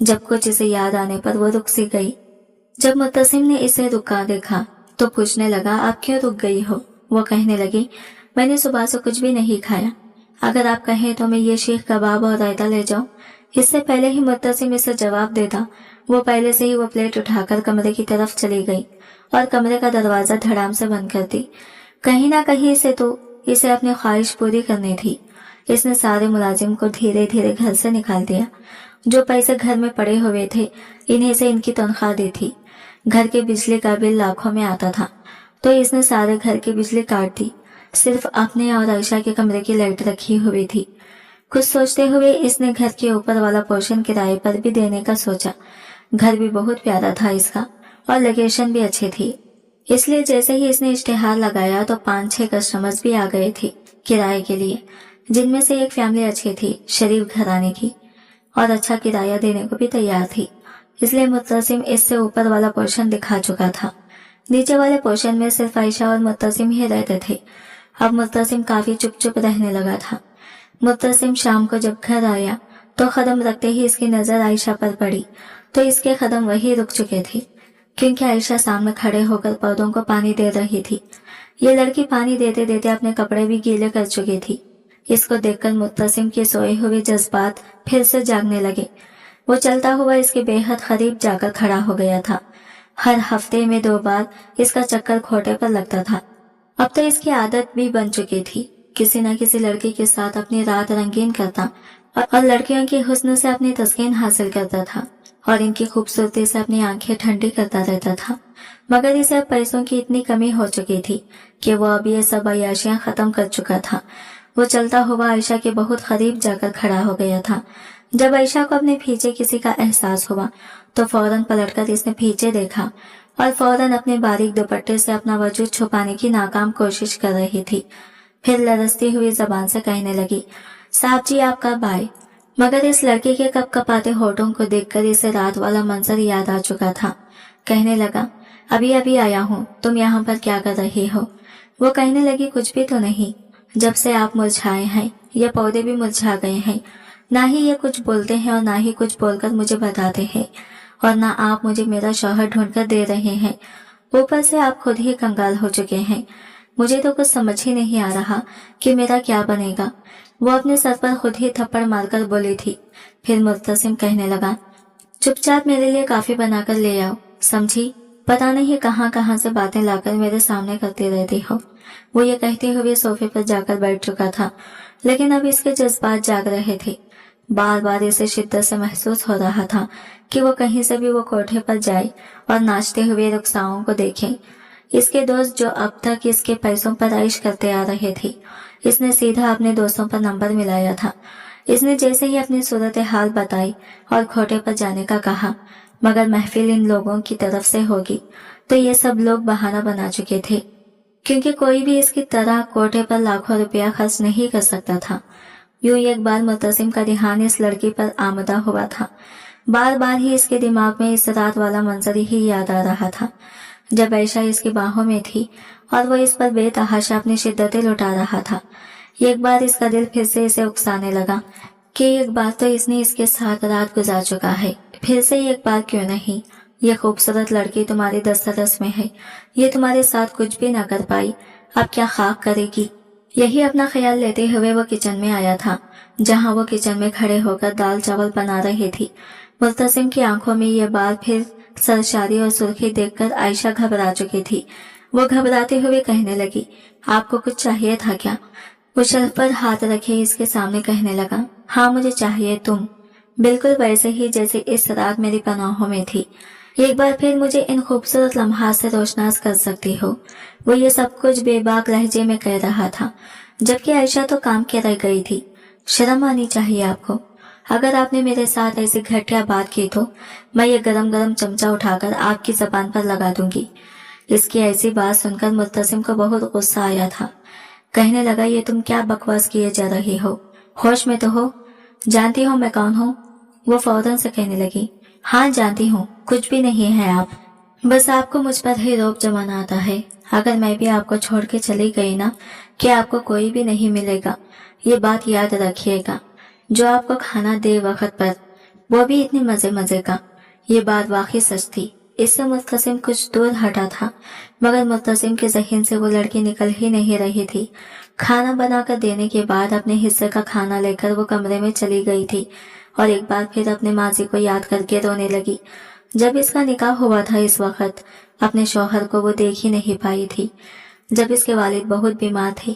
जब कुछ इसे याद आने पर वो रुक सी गई। जब मुत्तसिम ने इसे रुका देखा तो पूछने लगा, आप क्यों रुक गई हो? वो कहने लगी, मैंने सुबह से कुछ भी नहीं खाया। अगर आप कहें तो मैं ये शीख कबाब और रायता ले जाऊं। इससे पहले ही मुत्तसिम इसे जवाब देता, वो पहले से ही वो प्लेट उठाकर कमरे की तरफ चली गई और कमरे का दरवाजा धड़ाम से बंद कर दी। कहीं ना कहीं से तो इसे अपनी ख्वाहिश पूरी करनी थी। इसने सारे मुलाजिम को धीरे धीरे घर से निकाल दिया। जो पैसे घर में पड़े हुए थे इन्हीं से इनकी तनख्वाह दी थी। घर के बिजली का बिल लाखों में आता था तो इसने सारे घर की बिजली काट दी। सिर्फ अपने और आयशा के कमरे की लाइट रखी हुई थी। कुछ सोचते हुए इसने घर के ऊपर वाला पोर्शन किराए पर भी देने का सोचा। घर भी बहुत प्यारा था इसका और लोकेशन भी अच्छी थी, इसलिए जैसे ही इसने इश्तेहार लगाया तो 5-6 कस्टमर्स भी आ गए थे किराए के लिए, जिनमें से एक फैमिली अच्छी थी, शरीफ घराने की, और अच्छा किराया देने को भी तैयार थी। इसलिए मुत्तसिम इससे ऊपर वाला पोर्शन दिखा चुका था। नीचे वाले पोर्शन में सिर्फ आयशा और मुत्तसिम ही रहते थे। अब मुत्तसिम काफी चुप चुप रहने लगा था। मुत्तसिम शाम को जब घर आया तो कदम रखते ही इसकी नजर आयशा पर पड़ी तो इसके कदम वही रुक चुके थे, क्योंकि आयशा सामने खड़े होकर पौधों को पानी दे रही थी। ये लड़की पानी देते देते अपने कपड़े भी गीले कर चुकी थी। इसको देखकर मुत्तसिम के सोए हुए जज्बात फिर से जागने लगे। वो चलता हुआ इसके बेहद करीब जाकर खड़ा हो गया था। हर हफ्ते में 2 बार इसका चक्कर खोटे पर लगता था। अब तो इसकी आदत भी बन चुकी थी, किसी न किसी लड़की के साथ अपनी रात रंगीन करता और लड़कियों की हुस्न से अपनी तस्कीन हासिल करता था और इनकी खूबसूरती से अपनी आंखें ठंडी करता रहता था। मगर इसे अब पैसों की इतनी कमी हो चुकी थी कि वो अब ये सब अय्याशियां खत्म कर चुका था। वो चलता हुआ आयशा के बहुत करीब जाकर खड़ा हो गया था। जब आयशा को अपने पीछे किसी का एहसास हुआ तो फौरन पलटकर इसने पीछे देखा और फौरन अपने बारीक दुपट्टे से अपना वजूद छुपाने की नाकाम कोशिश कर रही थी। फिर लरसती हुई जबान से कहने लगी, साहब जी आप कब आए? मगर इस लड़के के कप कपाते होठों को देखकर इसे रात वाला मंजर याद आ चुका था। कहने लगा, अभी अभी आया हूँ, तुम यहाँ पर क्या कर रही हो? वो कहने लगी, कुछ भी तो नहीं, जब से आप मुरझाए हैं ये पौधे भी मुरझा गए हैं। ना ही ये कुछ बोलते हैं और ना ही कुछ बोलकर मुझे बताते हैं, और ना आप मुझे मेरा शौहर ढूंढकर दे रहे हैं। ऊपर से आप खुद ही कंगाल हो चुके हैं। मुझे तो कुछ समझ ही नहीं आ रहा कि मेरा क्या बनेगा। वो अपने सर पर खुद ही थप्पड़ मारकर बोली थी। फिर मुत्तसिम कहने लगा, चुपचाप मेरे लिए काफी बनाकर ले आओ, समझी? पता नहीं कहाँ कहाँ से बातें लाकर मेरे सामने करती रहती हो। वो ये कहते हुए सोफे पर जाकर बैठ चुका था, लेकिन अब इसके जज्बात जाग रहे थे। बार बार इसे शिद्दत से महसूस हो रहा था कि वो कहीं से भी वो कोठे पर जाए और नाचते हुए रुखसाओं को देखे। इसके दोस्त जो अब तक इसके पैसों पर आइश करते आ रहे थे, इसने सीधा अपने दोस्तों पर नंबर मिलाया था। इसने जैसे ही अपनी सूरत हाल बताई और खोटे पर जाने का कहा, मगर महफिल इन लोगों की तरफ से होगी तो ये सब लोग बहाना बना चुके थे, क्योंकि कोई भी इसकी तरह कोठे पर लाखों रुपया खर्च नहीं कर सकता था। यूं एक बार मुत्तसिम का ध्यान इस लड़की पर आमदा हुआ था। बार बार ही इसके दिमाग में इस रात वाला मंजर ही याद आ रहा था। जब आयशा इसकी बाहों में थी और वो इस पर बेतहाशा अपनी शिद्दतें लुटा रहा था। एक बार इसका दिल फिर से इसे उकसाने लगा कि एक बार तो इसने इसके साथ रात गुजार चुका है, फिर से एक बार क्यों नहीं। ये खूबसूरत लड़की तुम्हारी दस्तरस में है, ये तुम्हारे साथ कुछ भी न कर पाई, अब क्या खाक करेगी। यही अपना ख्याल लेते हुए वो किचन में आया था, जहां वो किचन में खड़े होकर दाल चावल बना रही थी। मुल्तसिम की आंखों में ये बार फिर सरशारी और सुर्खी देखकर आयशा घबरा चुकी थी। वो घबराते हुए कहने लगी, आपको कुछ चाहिए था क्या? वो शेल्फ पर हाथ रखे इसके सामने कहने लगा, हाँ मुझे चाहिए तुम, बिल्कुल वैसे ही जैसे इस रात मेरी पनाहों में थी। एक बार फिर मुझे इन खूबसूरत लम्हात से रोशनास कर सकती हो। वो ये सब कुछ बेबाक लहजे में कह रहा था, जबकि आयशा तो काम के रह गई थी। शर्म आनी चाहिए आपको। अगर आपने मेरे साथ ऐसी घटिया बात की तो मैं ये गरम गरम चमचा उठाकर आपकी जबान पर लगा दूंगी। इसकी ऐसी बात सुनकर मुल्तसिम को बहुत गुस्सा आया था। कहने लगा, ये तुम क्या बकवास किए जा रही हो, होश में तो हो? जानती हो मैं कौन हूँ? वो फौरन से कहने लगी, हाँ जानती हूँ, कुछ भी नहीं है आप, बस आपको मुझ पर ही रौब जमाना आता है। अगर मैं भी आपको छोड़ के चली गई ना, कि आपको कोई भी नहीं मिलेगा, ये बात याद रखिएगा। जो आपको खाना दे वक्त पर, वो भी इतने मजे मजे का। ये बात वाकई सच थी। इससे मुल्तसिम कुछ दूर हटा था, मगर मुल्तसिम के ज़हन से वो लड़की निकल ही नहीं रही थी। खाना बनाकर देने के बाद अपने हिस्से का खाना लेकर वो कमरे में चली गई थी और एक बार फिर अपने माजी को याद करके रोने लगी। जब इसका निकाह हुआ था इस वक्त अपने शौहर को वो देख ही नहीं पाई थी। जब इसके वालिद बहुत बीमार थे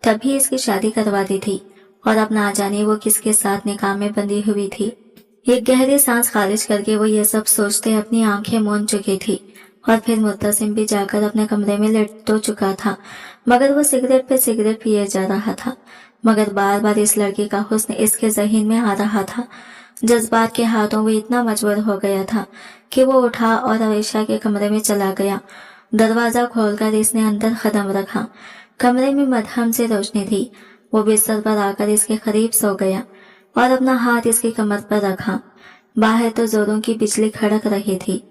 तभी इसकी शादी करवा दी थी और अब ना जाने वो किसके साथ निकाह में बंधी हुई थी। एक गहरी सांस खारिज करके वो ये सब सोचते अपनी आंखें मूंद चुकी थी और फिर मुत्तसिम भी जाकर अपने कमरे में लेट तो चुका था, मगर वो सिगरेट पे सिगरेट पिए जा रहा था। मगर बार बार इस लड़की का हुस्न इसके ज़हन में आ रहा था। जज्बात के हाथों वो इतना मजबूर हो गया था कि वो उठा और आयशा के कमरे में चला गया। दरवाजा खोलकर इसने अंदर कदम रखा। कमरे में मध्यम से रोशनी थी। वो बिस्तर पर आकर इसके करीब सो गया और अपना हाथ इसकी कमर पर रखा। बाहर तो जोरों की बिजली खड़क रही थी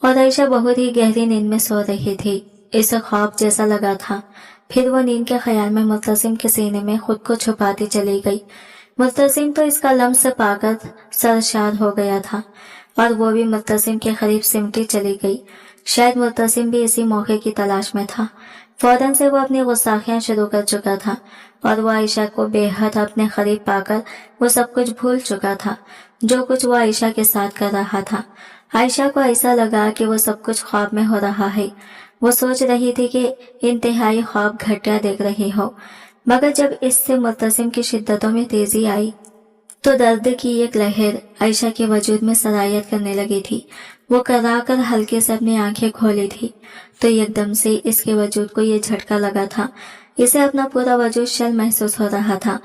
और आयशा बहुत ही गहरी नींद में सो रही थी। इसे ख्वाब जैसा लगा था। फिर वो नींद के ख्याल में मुल्तसिम के सीने में खुद को छुपाती चली गई। मुल्तसिम तो इसका लम्स पाकर सरशार हो गया था और वो भी मुल्तसिम के करीब सिमटी चली गई। शायद मुल्तसिम भी इसी मौके की तलाश में था। फौरन से वो अपनी गुस्ताखियां शुरू कर चुका था और वो आयशा को बेहद अपने करीब पाकर वो सब कुछ भूल चुका था जो कुछ वो आयशा के साथ कर रहा था। आयशा को ऐसा लगा कि वो सब कुछ ख्वाब में हो रहा है। वो सोच रही थी कि इंतहाई ख्वाब घटिया देख रही हो, मगर जब इससे मुल्तसिम की शिद्दतों में तेजी आई तो दर्द की एक लहर आयशा के वजूद में सरायत करने लगी थी। वो करा कर हल्के से अपनी आंखें खोली थी तो एकदम से इसके वजूद को ये झटका लगा था। इसे अपना पूरा वजूद शल महसूस हो रहा था।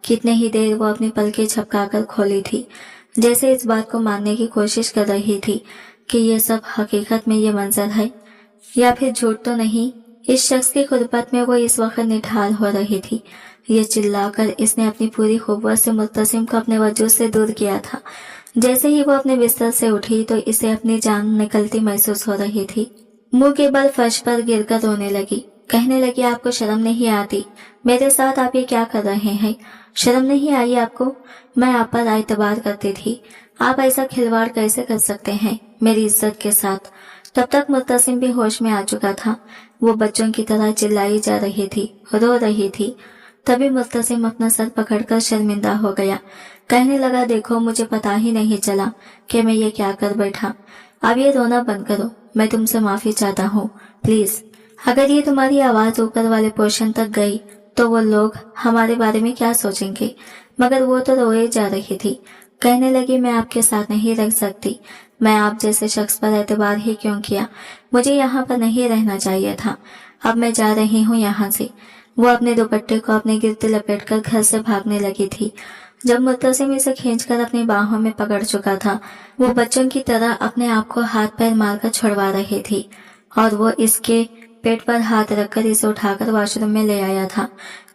कितने ही देर वो अपनी पलकें झपकाकर खोली थी, जैसे इस बात को मानने की कोशिश कर रही थी कि ये सब हकीकत में ये मंजर है या फिर झूठ तो नहीं। इस शख्स की खुरपत में वो इस वक्त निढाल हो रही थी। ये चिल्लाकर इसने अपनी पूरी कुव्वत से मुत्तसिम को अपने वजूद से दूर किया था। जैसे ही वो अपने बिस्तर से उठी तो इसे अपनी जान निकलती महसूस हो रही थी। मुंह के बल फर्श पर गिरकर रोने लगी। कहने लगी, आपको शर्म नहीं आती? मेरे साथ आप ये क्या कर रहे हैं? शर्म नहीं आई आपको? मैं आप पर एतबार करती थी, आप ऐसा खिलवाड़ कैसे कर सकते हैं मेरी इज्जत के साथ? तब तक मुत्तसिम भी होश में आ चुका था। वो बच्चों की तरह चिल्लाई जा रही थी, रो रही थी। तभी मुत्तसिम अपना सर पकड़कर शर्मिंदा हो गया। कहने लगा, देखो मुझे पता ही नहीं चला कि मैं ये क्या कर बैठा। अब ये रोना बंद करो, मैं तुमसे माफी चाहता हूँ, प्लीज। अगर ये तुम्हारी आवाज ऊपर वाले पोर्शन तक गई तो वो लोग हमारे बारे में क्या सोचेंगे? मगर वो तो रोए जा रही थी। कहने लगी, मैं आपके साथ नहीं रह सकती। मैं आप जैसे शख्स पर एतबार ही क्यों किया? मुझे यहाँ पर नहीं रहना चाहिए था। अब मैं जा रही हूँ यहाँ से। वो अपने दुपट्टे को अपने गिरते लपेटकर घर से भागने लगी थी। जब मुत्तसिम इसे खींचकर अपनी बाहों में पकड़ चुका था, वो बच्चों की तरह अपने आप को हाथ पैर मारकर छुड़वा रही थी और वो इसके पेट पर हाथ रखकर इसे उठाकर वॉशरूम में ले आया था।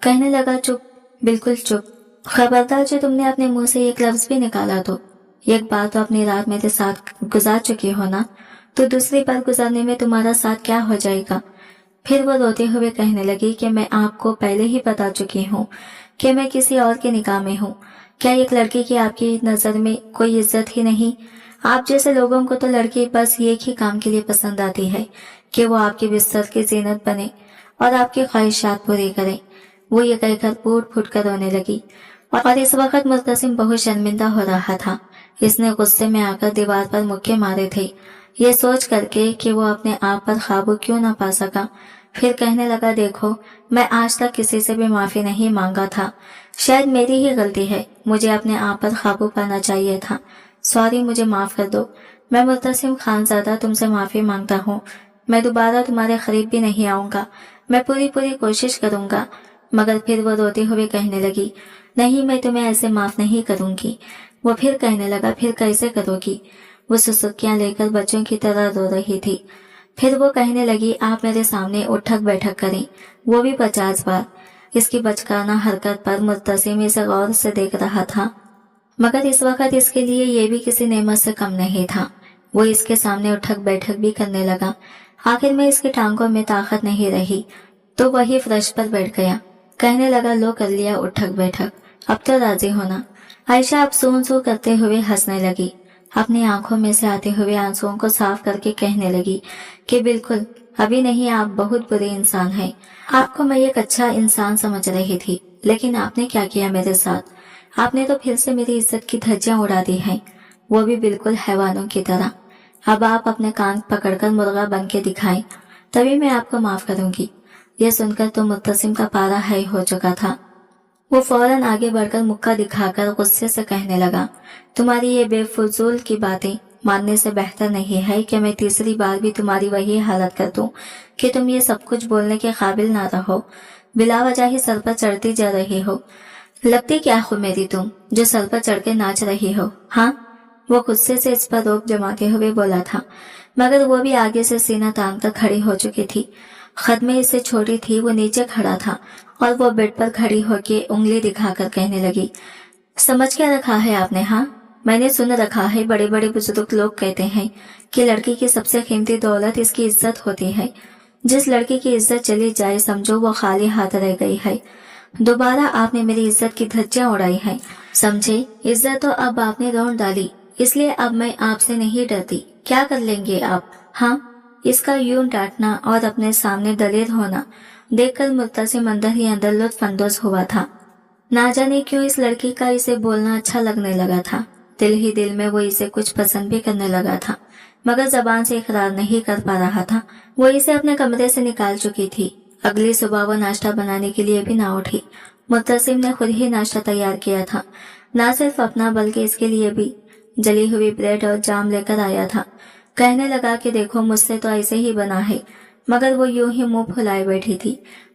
कहने लगा, चुप, बिल्कुल चुप। खबरदार जो तुमने अपने मुंह से एक लफ्ज भी निकाला तो। एक बार तो अपनी रात मेरे साथ गुजार चुकी हो ना, तो दूसरी बार गुजरने में तुम्हारा साथ क्या हो जाएगा। फिर वो रोते हुए कहने लगी कि मैं आपको पहले ही बता चुकी हूँ कि मैं किसी और के निकाह में हूँ। क्या एक लड़की की आपकी नजर में कोई इज्जत ही नहीं। आप जैसे लोगों को तो लड़की बस एक ही काम के लिए पसंद आती है कि वो आपके बिस्तर की जीनत बने और आपकी ख्वाहिशात पूरी करे। वो ये कहकर फूट फूट कर रोने लगी और इस वक्त मुर्तसिम बहुत शर्मिंदा हो रहा था। इसने गुस्से में आकर दीवार पर मुक्के मारे थे, ये सोच करके कि वो अपने आप पर काबू क्यों न पा सका। फिर कहने लगा, देखो मैं आज तक किसी से भी माफी नहीं मांगा था, शायद मेरी ही गलती है, मुझे अपने आप पर काबू पाना चाहिए था। सॉरी, मुझे माफ कर दो। मैं मुर्तसिम खानजादा तुमसे माफी मांगता हूँ। मैं दोबारा तुम्हारे करीब भी नहीं आऊंगा। मैं पूरी कोशिश करूंगा। मगर फिर वो रोते हुए कहने लगी, नहीं, मैं तुम्हें ऐसे माफ नहीं करूंगी। वो फिर कहने लगा, फिर कैसे करोगी। वो सुसुकियां लेकर बच्चों की तरह रो रही थी। फिर वो कहने लगी, आप मेरे सामने उठक बैठक करें, वो भी 50 बार। इसकी बचकाना हरकत पर मुर्तसिम इसे गौर से देख रहा था, मगर इस वक्त इसके लिए ये भी किसी नेमत से कम नहीं था। वो इसके सामने उठक बैठक भी करने लगा। आखिर में इसकी टांगों में ताकत नहीं रही तो वही फर्श पर बैठ गया। कहने लगा, लो कर लिया उठक बैठक, अब तो राजी होना। आयशा अब सून सू करते हुए हंसने लगी। अपनी आंखों में से आते हुए आंसुओं को साफ करके कहने लगी कि बिल्कुल अभी नहीं, आप बहुत बुरे इंसान हैं। आपको मैं एक अच्छा इंसान समझ रही थी, लेकिन आपने क्या किया मेरे साथ। आपने तो फिर से मेरी इज्जत की धज्जियां उड़ा दी हैं, वो भी बिल्कुल हैवानों की तरह। अब आप अपने कान पकड़कर मुर्गा बन के दिखाएं, तभी मैं आपको माफ करूंगी। यह सुनकर तो मुत्तसिम का पारा हाई हो चुका था। वो फौरन आगे बढ़कर मुक्का दिखाकर गुस्से से कहने लगा, तुम्हारी ये बेफजूल की बातें मानने से बेहतर नहीं है कि मैं तीसरी बार भी तुम्हारी वही हालत कर दूं कि तुम ये सब कुछ बोलने के काबिल ना रहो। बिला वजह ही सर पर चढ़ती जा रही हो। लगती क्या हो मेरी तुम, जो सर पर चढ़ के नाच रही हो। हाँ, वो गुस्से से इस पर रोक जमाते हुए बोला था, मगर वो भी आगे से सीना तान कर खड़ी हो चुकी थी। खदमे इससे छोटी थी, वो नीचे खड़ा था और वो बेड पर खड़ी होकर उंगली दिखाकर कहने लगी, समझ क्या रखा है आपने। हाँ, मैंने सुन रखा है, बड़े बड़े बुजुर्ग लोग कहते हैं कि लड़की की सबसे कीमती दौलत इसकी इज्जत होती है। जिस लड़की की इज्जत चली जाए समझो वो खाली हाथ रह गई है। दोबारा आपने मेरी इज्जत की धज्जियां उड़ाई है, समझे। इज्जत तो अब आपने रौंद डाली, इसलिए अब मैं आपसे नहीं डरती। क्या कर लेंगे आप। हाँ, इसका यूं डांटना और अपने सामने दलेर होना देखकर मुत्तसिम अंदर ही अंदर लुत्फानंदोज हुआ था। ना जाने क्यों इस लड़की का इसे बोलना अच्छा लगने लगा था। दिल ही दिल में वो इसे कुछ पसंद भी करने लगा था, मगर जबान से इकरार नहीं कर पा रहा था। वो इसे अपने कमरे से निकाल चुकी थी। अगली सुबह वो नाश्ता बनाने के लिए भी ना उठी। मुत्तसिम ने खुद ही नाश्ता तैयार किया था, ना सिर्फ अपना बल्कि इसके लिए भी। जली हुई ब्रेड और जाम लेकर आया था। कहने लगा कि देखो मुझसे तो ऐसे ही बना है, मगर वो यूं ही मुंह फुलाए बैठी थी।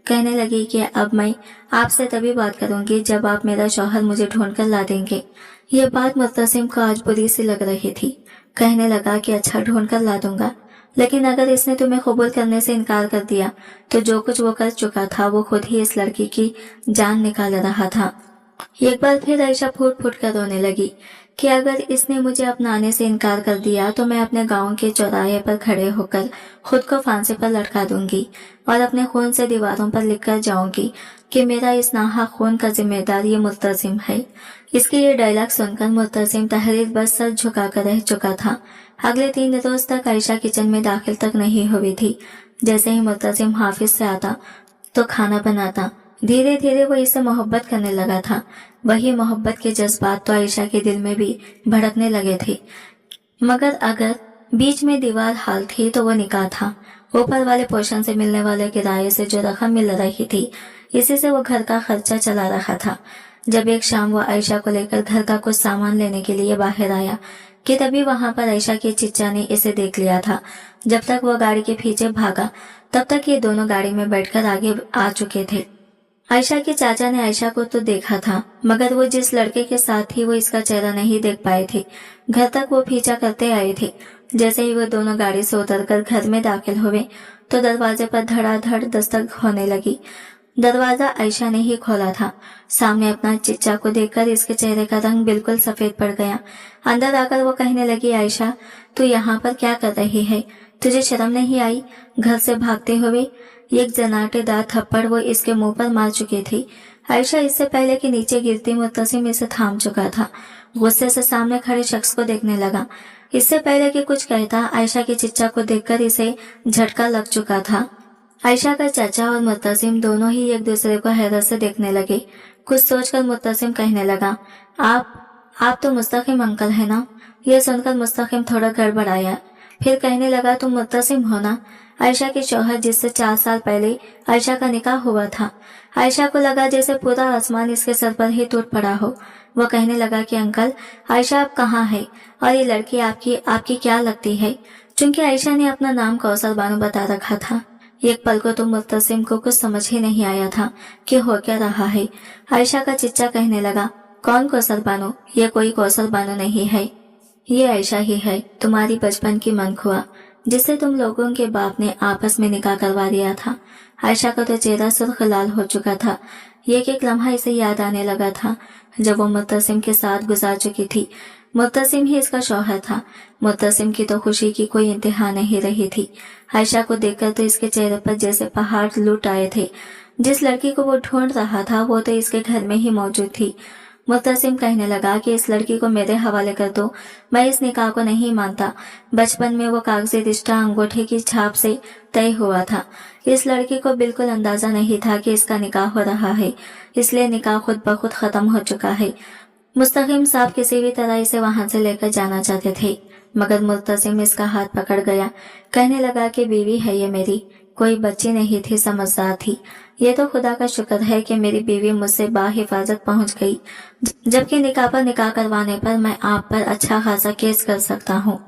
कहने लगी कि अब मैं आपसे तभी बात करूंगी जब आप मेरा शौहर मुझे ढूंढ कर ला देंगे। ये बात मुत्तसिम को आज बुरी सी लग रही थी। कहने लगा कि अच्छा, ढूंढ कर ला दूंगा, लेकिन अगर इसने तुम्हें कबूल करने से इनकार कर दिया तो जो कुछ वो कर चुका था वो खुद ही इस लड़की की जान निकाल रहा था। एक बार फिर आयशा फूट फूट कर रोने लगी कि अगर इसने मुझे अपनाने से इनकार कर दिया तो मैं अपने गांव के चौराहे पर खड़े होकर खुद को फांसी पर लटका दूंगी और अपने खून से दीवारों पर लिखकर जाऊंगी कि मेरा इस नाहक खून का जिम्मेदार ये मुत्तसिम है। इसके ये डायलॉग सुनकर मुत्तसिम तहरीर बस सर झुकाकर रह चुका था। अगले 3 रोज तक आयशा किचन में दाखिल तक नहीं हुई थी। जैसे ही मुत्तसिम हाफिज से आता तो खाना बनाता। धीरे धीरे वो इससे मोहब्बत करने लगा था। वही मोहब्बत के जज्बात तो आयशा के दिल में भी भड़कने लगे थे, मगर अगर बीच में दीवार हाल थी तो वो निकाह था। ऊपर वाले पोर्शन से मिलने वाले किराए से जो रकम मिल रही थी, इसी से वो घर का खर्चा चला रहा था। जब एक शाम वो आयशा को लेकर घर का कुछ सामान लेने के लिए बाहर आया कि तभी वहां पर आयशा की चिच्चा ने इसे देख लिया था। जब तक वो गाड़ी के पीछे भागा तब तक ये दोनों गाड़ी में बैठकर आगे आ चुके थे। आयशा के चाचा ने आयशा को तो देखा था, मगर वो जिस लड़के के साथ थी वो इसका चेहरा नहीं देख पाए थे। घर तक वो पीछा करते आए थे। जैसे ही वो दोनों गाड़ी से उतरकर घर में दाखिल हुए तो दरवाजे पर धड़ाधड़ दस्तक होने लगी। दरवाजा आयशा ने ही खोला था। सामने अपना चिच्चा को देखकर इसके चेहरे का रंग बिल्कुल सफेद पड़ गया। अंदर आकर वो कहने लगी, आयशा तू यहाँ पर क्या कर रही है? तुझे शर्म नहीं आई? घर से भागते हुए। एक जनाटेदार थप्पड़ वो इसके मुंह पर मार चुकी थी। आयशा इससे पहले कि नीचे गिरती मुत्तसिम इसे थाम चुका था। गुस्से से सामने खड़े शख्स को देखने लगा। इससे पहले कि कुछ कहता, आयशा के चिच्चा को देखकर इसे झटका लग चुका था। आयशा का चाचा और मुत्तसिम दोनों ही एक दूसरे को हैरत से देखने लगे। कुछ सोचकर मुत्तसिम कहने लगा, आप तो मुस्तकिम अंकल है ना? यह सुनकर मुस्तकिम थोड़ा गड़बड़ाया। फिर कहने लगा, तुम मुत्तसिम हो ना, आयशा के शौहर जिससे 4 साल पहले आयशा का निकाह हुआ था। आयशा को लगा जैसे पूरा आसमान इसके सर पर ही टूट पड़ा हो। वो कहने लगा कि अंकल, आयशा अब कहाँ है और ये लड़की आपकी क्या लगती है? चूंकि आयशा ने अपना नाम कौसर बानो बता रखा था। एक पल को तो मुत्तसिम को कुछ समझ ही नहीं आया था कि हो क्या रहा है। आयशा का चिच्चा कहने लगा, कौन कौसर बानो? ये कोई कौसर बानो नहीं है, ये आयशा ही है, तुम्हारी बचपन की मनखुआ, जिससे तुम लोगों के बाप ने आपस में निकाह करवा दिया था। आयशा का तो चेहरा सुर्ख लाल हो चुका था। एक लम्हा इसे याद आने लगा था जब वो मुत्तसिम के साथ गुजार चुकी थी। मुत्तसिम ही इसका शौहर था। मुत्तसिम की तो खुशी की कोई इंतहा नहीं रही थी। आयशा को देखकर तो इसके चेहरे पर जैसे पहाड़ लुट आए थे। जिस लड़की को वो ढूंढ रहा था वो तो इसके घर में ही मौजूद थी। मुत्तसिम कहने लगा कि इस लड़की को मेरे हवाले कर दो, मैं इस निकाह को नहीं मानता। बचपन में वो कागजी रिश्ता अंगूठे की छाप से तय हुआ था। इस लड़की को बिल्कुल अंदाजा नहीं था कि इसका निकाह हो रहा है, इसलिए निकाह खुद ब खुद खत्म हो चुका है। मुस्तकिम साहब किसी भी तरह इसे वहां से लेकर जाना चाहते थे, मगर मुत्तसिम इसका हाथ पकड़ गया। कहने लगा कि बीवी है ये मेरी, कोई बच्ची नहीं थी, समझदार थी। ये तो खुदा का शुक्र है कि मेरी बीवी मुझसे बाहिफाजत पहुंच गई, जबकि निकाह पर निकाह करवाने पर मैं आप पर अच्छा खासा केस कर सकता हूँ।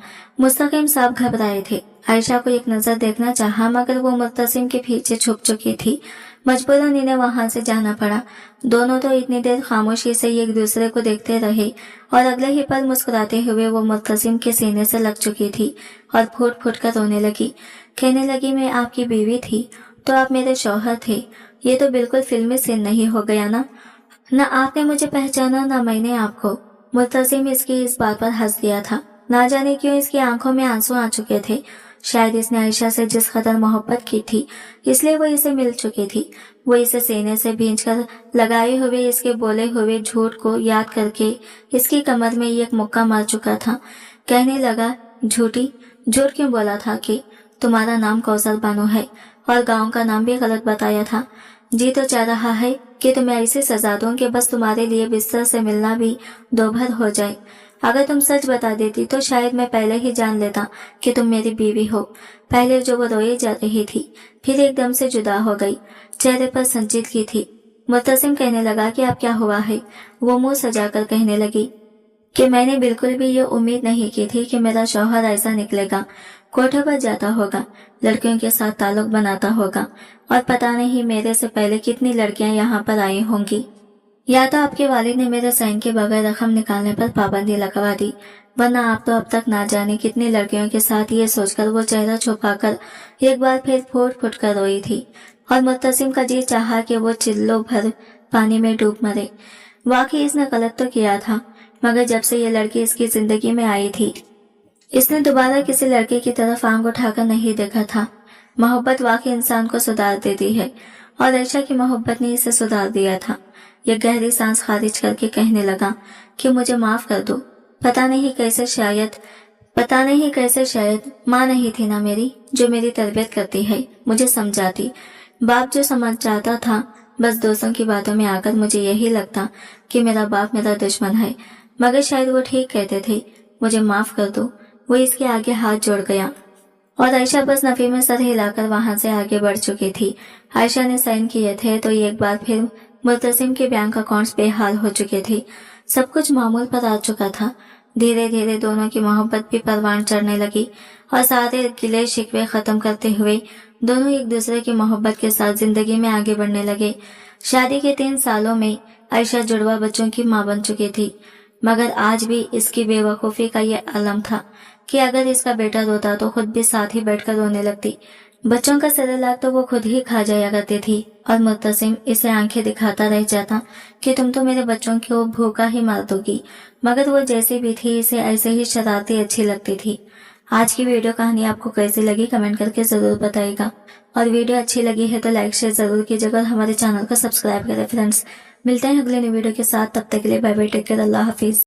मुस्तकिम साहब घबराए थे। आयशा को एक नजर देखना चाहा, मगर वो मुत्तसिम के पीछे छुप चुकी थी। मजबूरन इन्हें वहां से जाना पड़ा। दोनों तो इतनी देर खामोशी से एक दूसरे को देखते रहे और अगले ही पल मुस्कुराते हुए वो मुत्तसिम के सीने से लग चुकी थी और फूट फूट कर रोने लगी। कहने लगी, मैं आपकी बीवी थी तो आप मेरे शौहर थे। ये तो बिल्कुल फिल्मी सीन नहीं हो गया ना? न आपने मुझे पहचाना न मैंने आपको। मुत्तसिम इसकी इस बात पर हंस दिया था। ना जाने क्यों इसकी आंखों में आंसू आ चुके थे। शायद इसने आयशा से जिस कदर मोहब्बत की थी इसलिए वो इसे मिल चुकी थी। वो इसे सीने से भींचकर लगाए हुए इसके बोले हुए झूठ को याद करके इसकी कमर में एक मुक्का मार चुका था। कहने लगा, झूठी, झूठ क्यों बोला था कि तुम्हारा नाम कौसर बानो है और गांव का नाम भी गलत बताया था? जी तो चाह रहा है कि तुम्हें ऐसी सजा दूं कि बस तुम्हारे लिए बिस्तर से मिलना भी दोभर हो जाए। अगर तुम सच बता देती तो शायद मैं पहले ही जान लेता कि तुम मेरी बीवी हो। पहले जो वो रोए जा रही थी, फिर एकदम से जुदा हो गई, चेहरे पर संजीदगी थी। मुत्तसिम कहने लगा कि अब क्या हुआ है? वो मुंह सजाकर कहने लगी कि मैंने बिल्कुल भी ये उम्मीद नहीं की थी कि मेरा शौहर ऐसा निकलेगा। कोठे पर जाता होगा, लड़कियों के साथ ताल्लुक बनाता होगा और पता नहीं मेरे से पहले कितनी लड़कियां यहाँ पर आई होंगी। या तो आपके वालिद ने मेरे साइन के बगैर रकम निकालने पर पाबंदी लगवा दी, वरना आप तो अब तक ना जाने कितनी लड़कियों के साथ ये सोचकर वो चेहरा छुपाकर एक बार फिर फूट फूट कर रोई थी। और मुत्तसिम का जी चाहा कि वो चिल्लों भर पानी में डूब मरे। वाकई इसने गलत तो किया था, मगर जब से ये लड़की इसकी जिंदगी में आई थी इसने दोबारा किसी लड़के की तरफ आंख उठाकर नहीं देखा था। मोहब्बत वाकई इंसान को सुधार देती है और आयशा की मोहब्बत ने इसे सुधार दिया था। ये गहरी सांस खारिज करके कहने लगा कि मुझे माफ कर दो। पता नहीं कैसे शायद माँ नहीं थी ना मेरी, जो मेरी तरबियत करती है, मुझे समझाती। बाप जो समझ जाता था, बस दोस्तों की बातों में आकर मुझे यही लगता कि मेरा बाप मेरा दुश्मन है, मगर शायद वो ठीक कहते थे। मुझे माफ कर दो। वो इसके आगे हाथ जोड़ गया और आयशा बस नफी में सर हिलाकर वहां से आगे बढ़ चुकी थी। आयशा ने साइन किए थे तो एक बार फिर मुत्तसिम के बैंक अकाउंट्स बेहाल हो चुके थे। सब कुछ मामूल पर आ चुका था। धीरे धीरे दोनों की मोहब्बत भी परवान चढ़ने लगी और सारे गिले शिकवे खत्म करते हुए दोनों एक दूसरे की मोहब्बत के साथ जिंदगी में आगे बढ़ने लगे। शादी के 3 सालों में आयशा जुड़वा बच्चों की मां बन चुकी थी, मगर आज भी इसकी बेवकूफी का ये आलम था कि अगर इसका बेटा रोता तो खुद भी साथ ही बैठकर रोने लगती। बच्चों का सेरेलैक तो वो खुद ही खा जाया करती थी और मुत्तसिम इसे आंखें दिखाता रह जाता कि तुम तो मेरे बच्चों को भूखा ही मार दोगी, मगर वो जैसी भी थी इसे ऐसे ही शरारती अच्छी लगती थी। आज की वीडियो कहानी आपको कैसी लगी कमेंट करके जरूर बताइएगा, और वीडियो अच्छी लगी है तो लाइक शेयर जरूर कीजिएगा और हमारे चैनल को सब्सक्राइब करें फ्रेंड्स। मिलते हैं अगले नई वीडियो के साथ, तब तक के लिए बाय बाय, टेक केयर, अल्लाह हाफिज।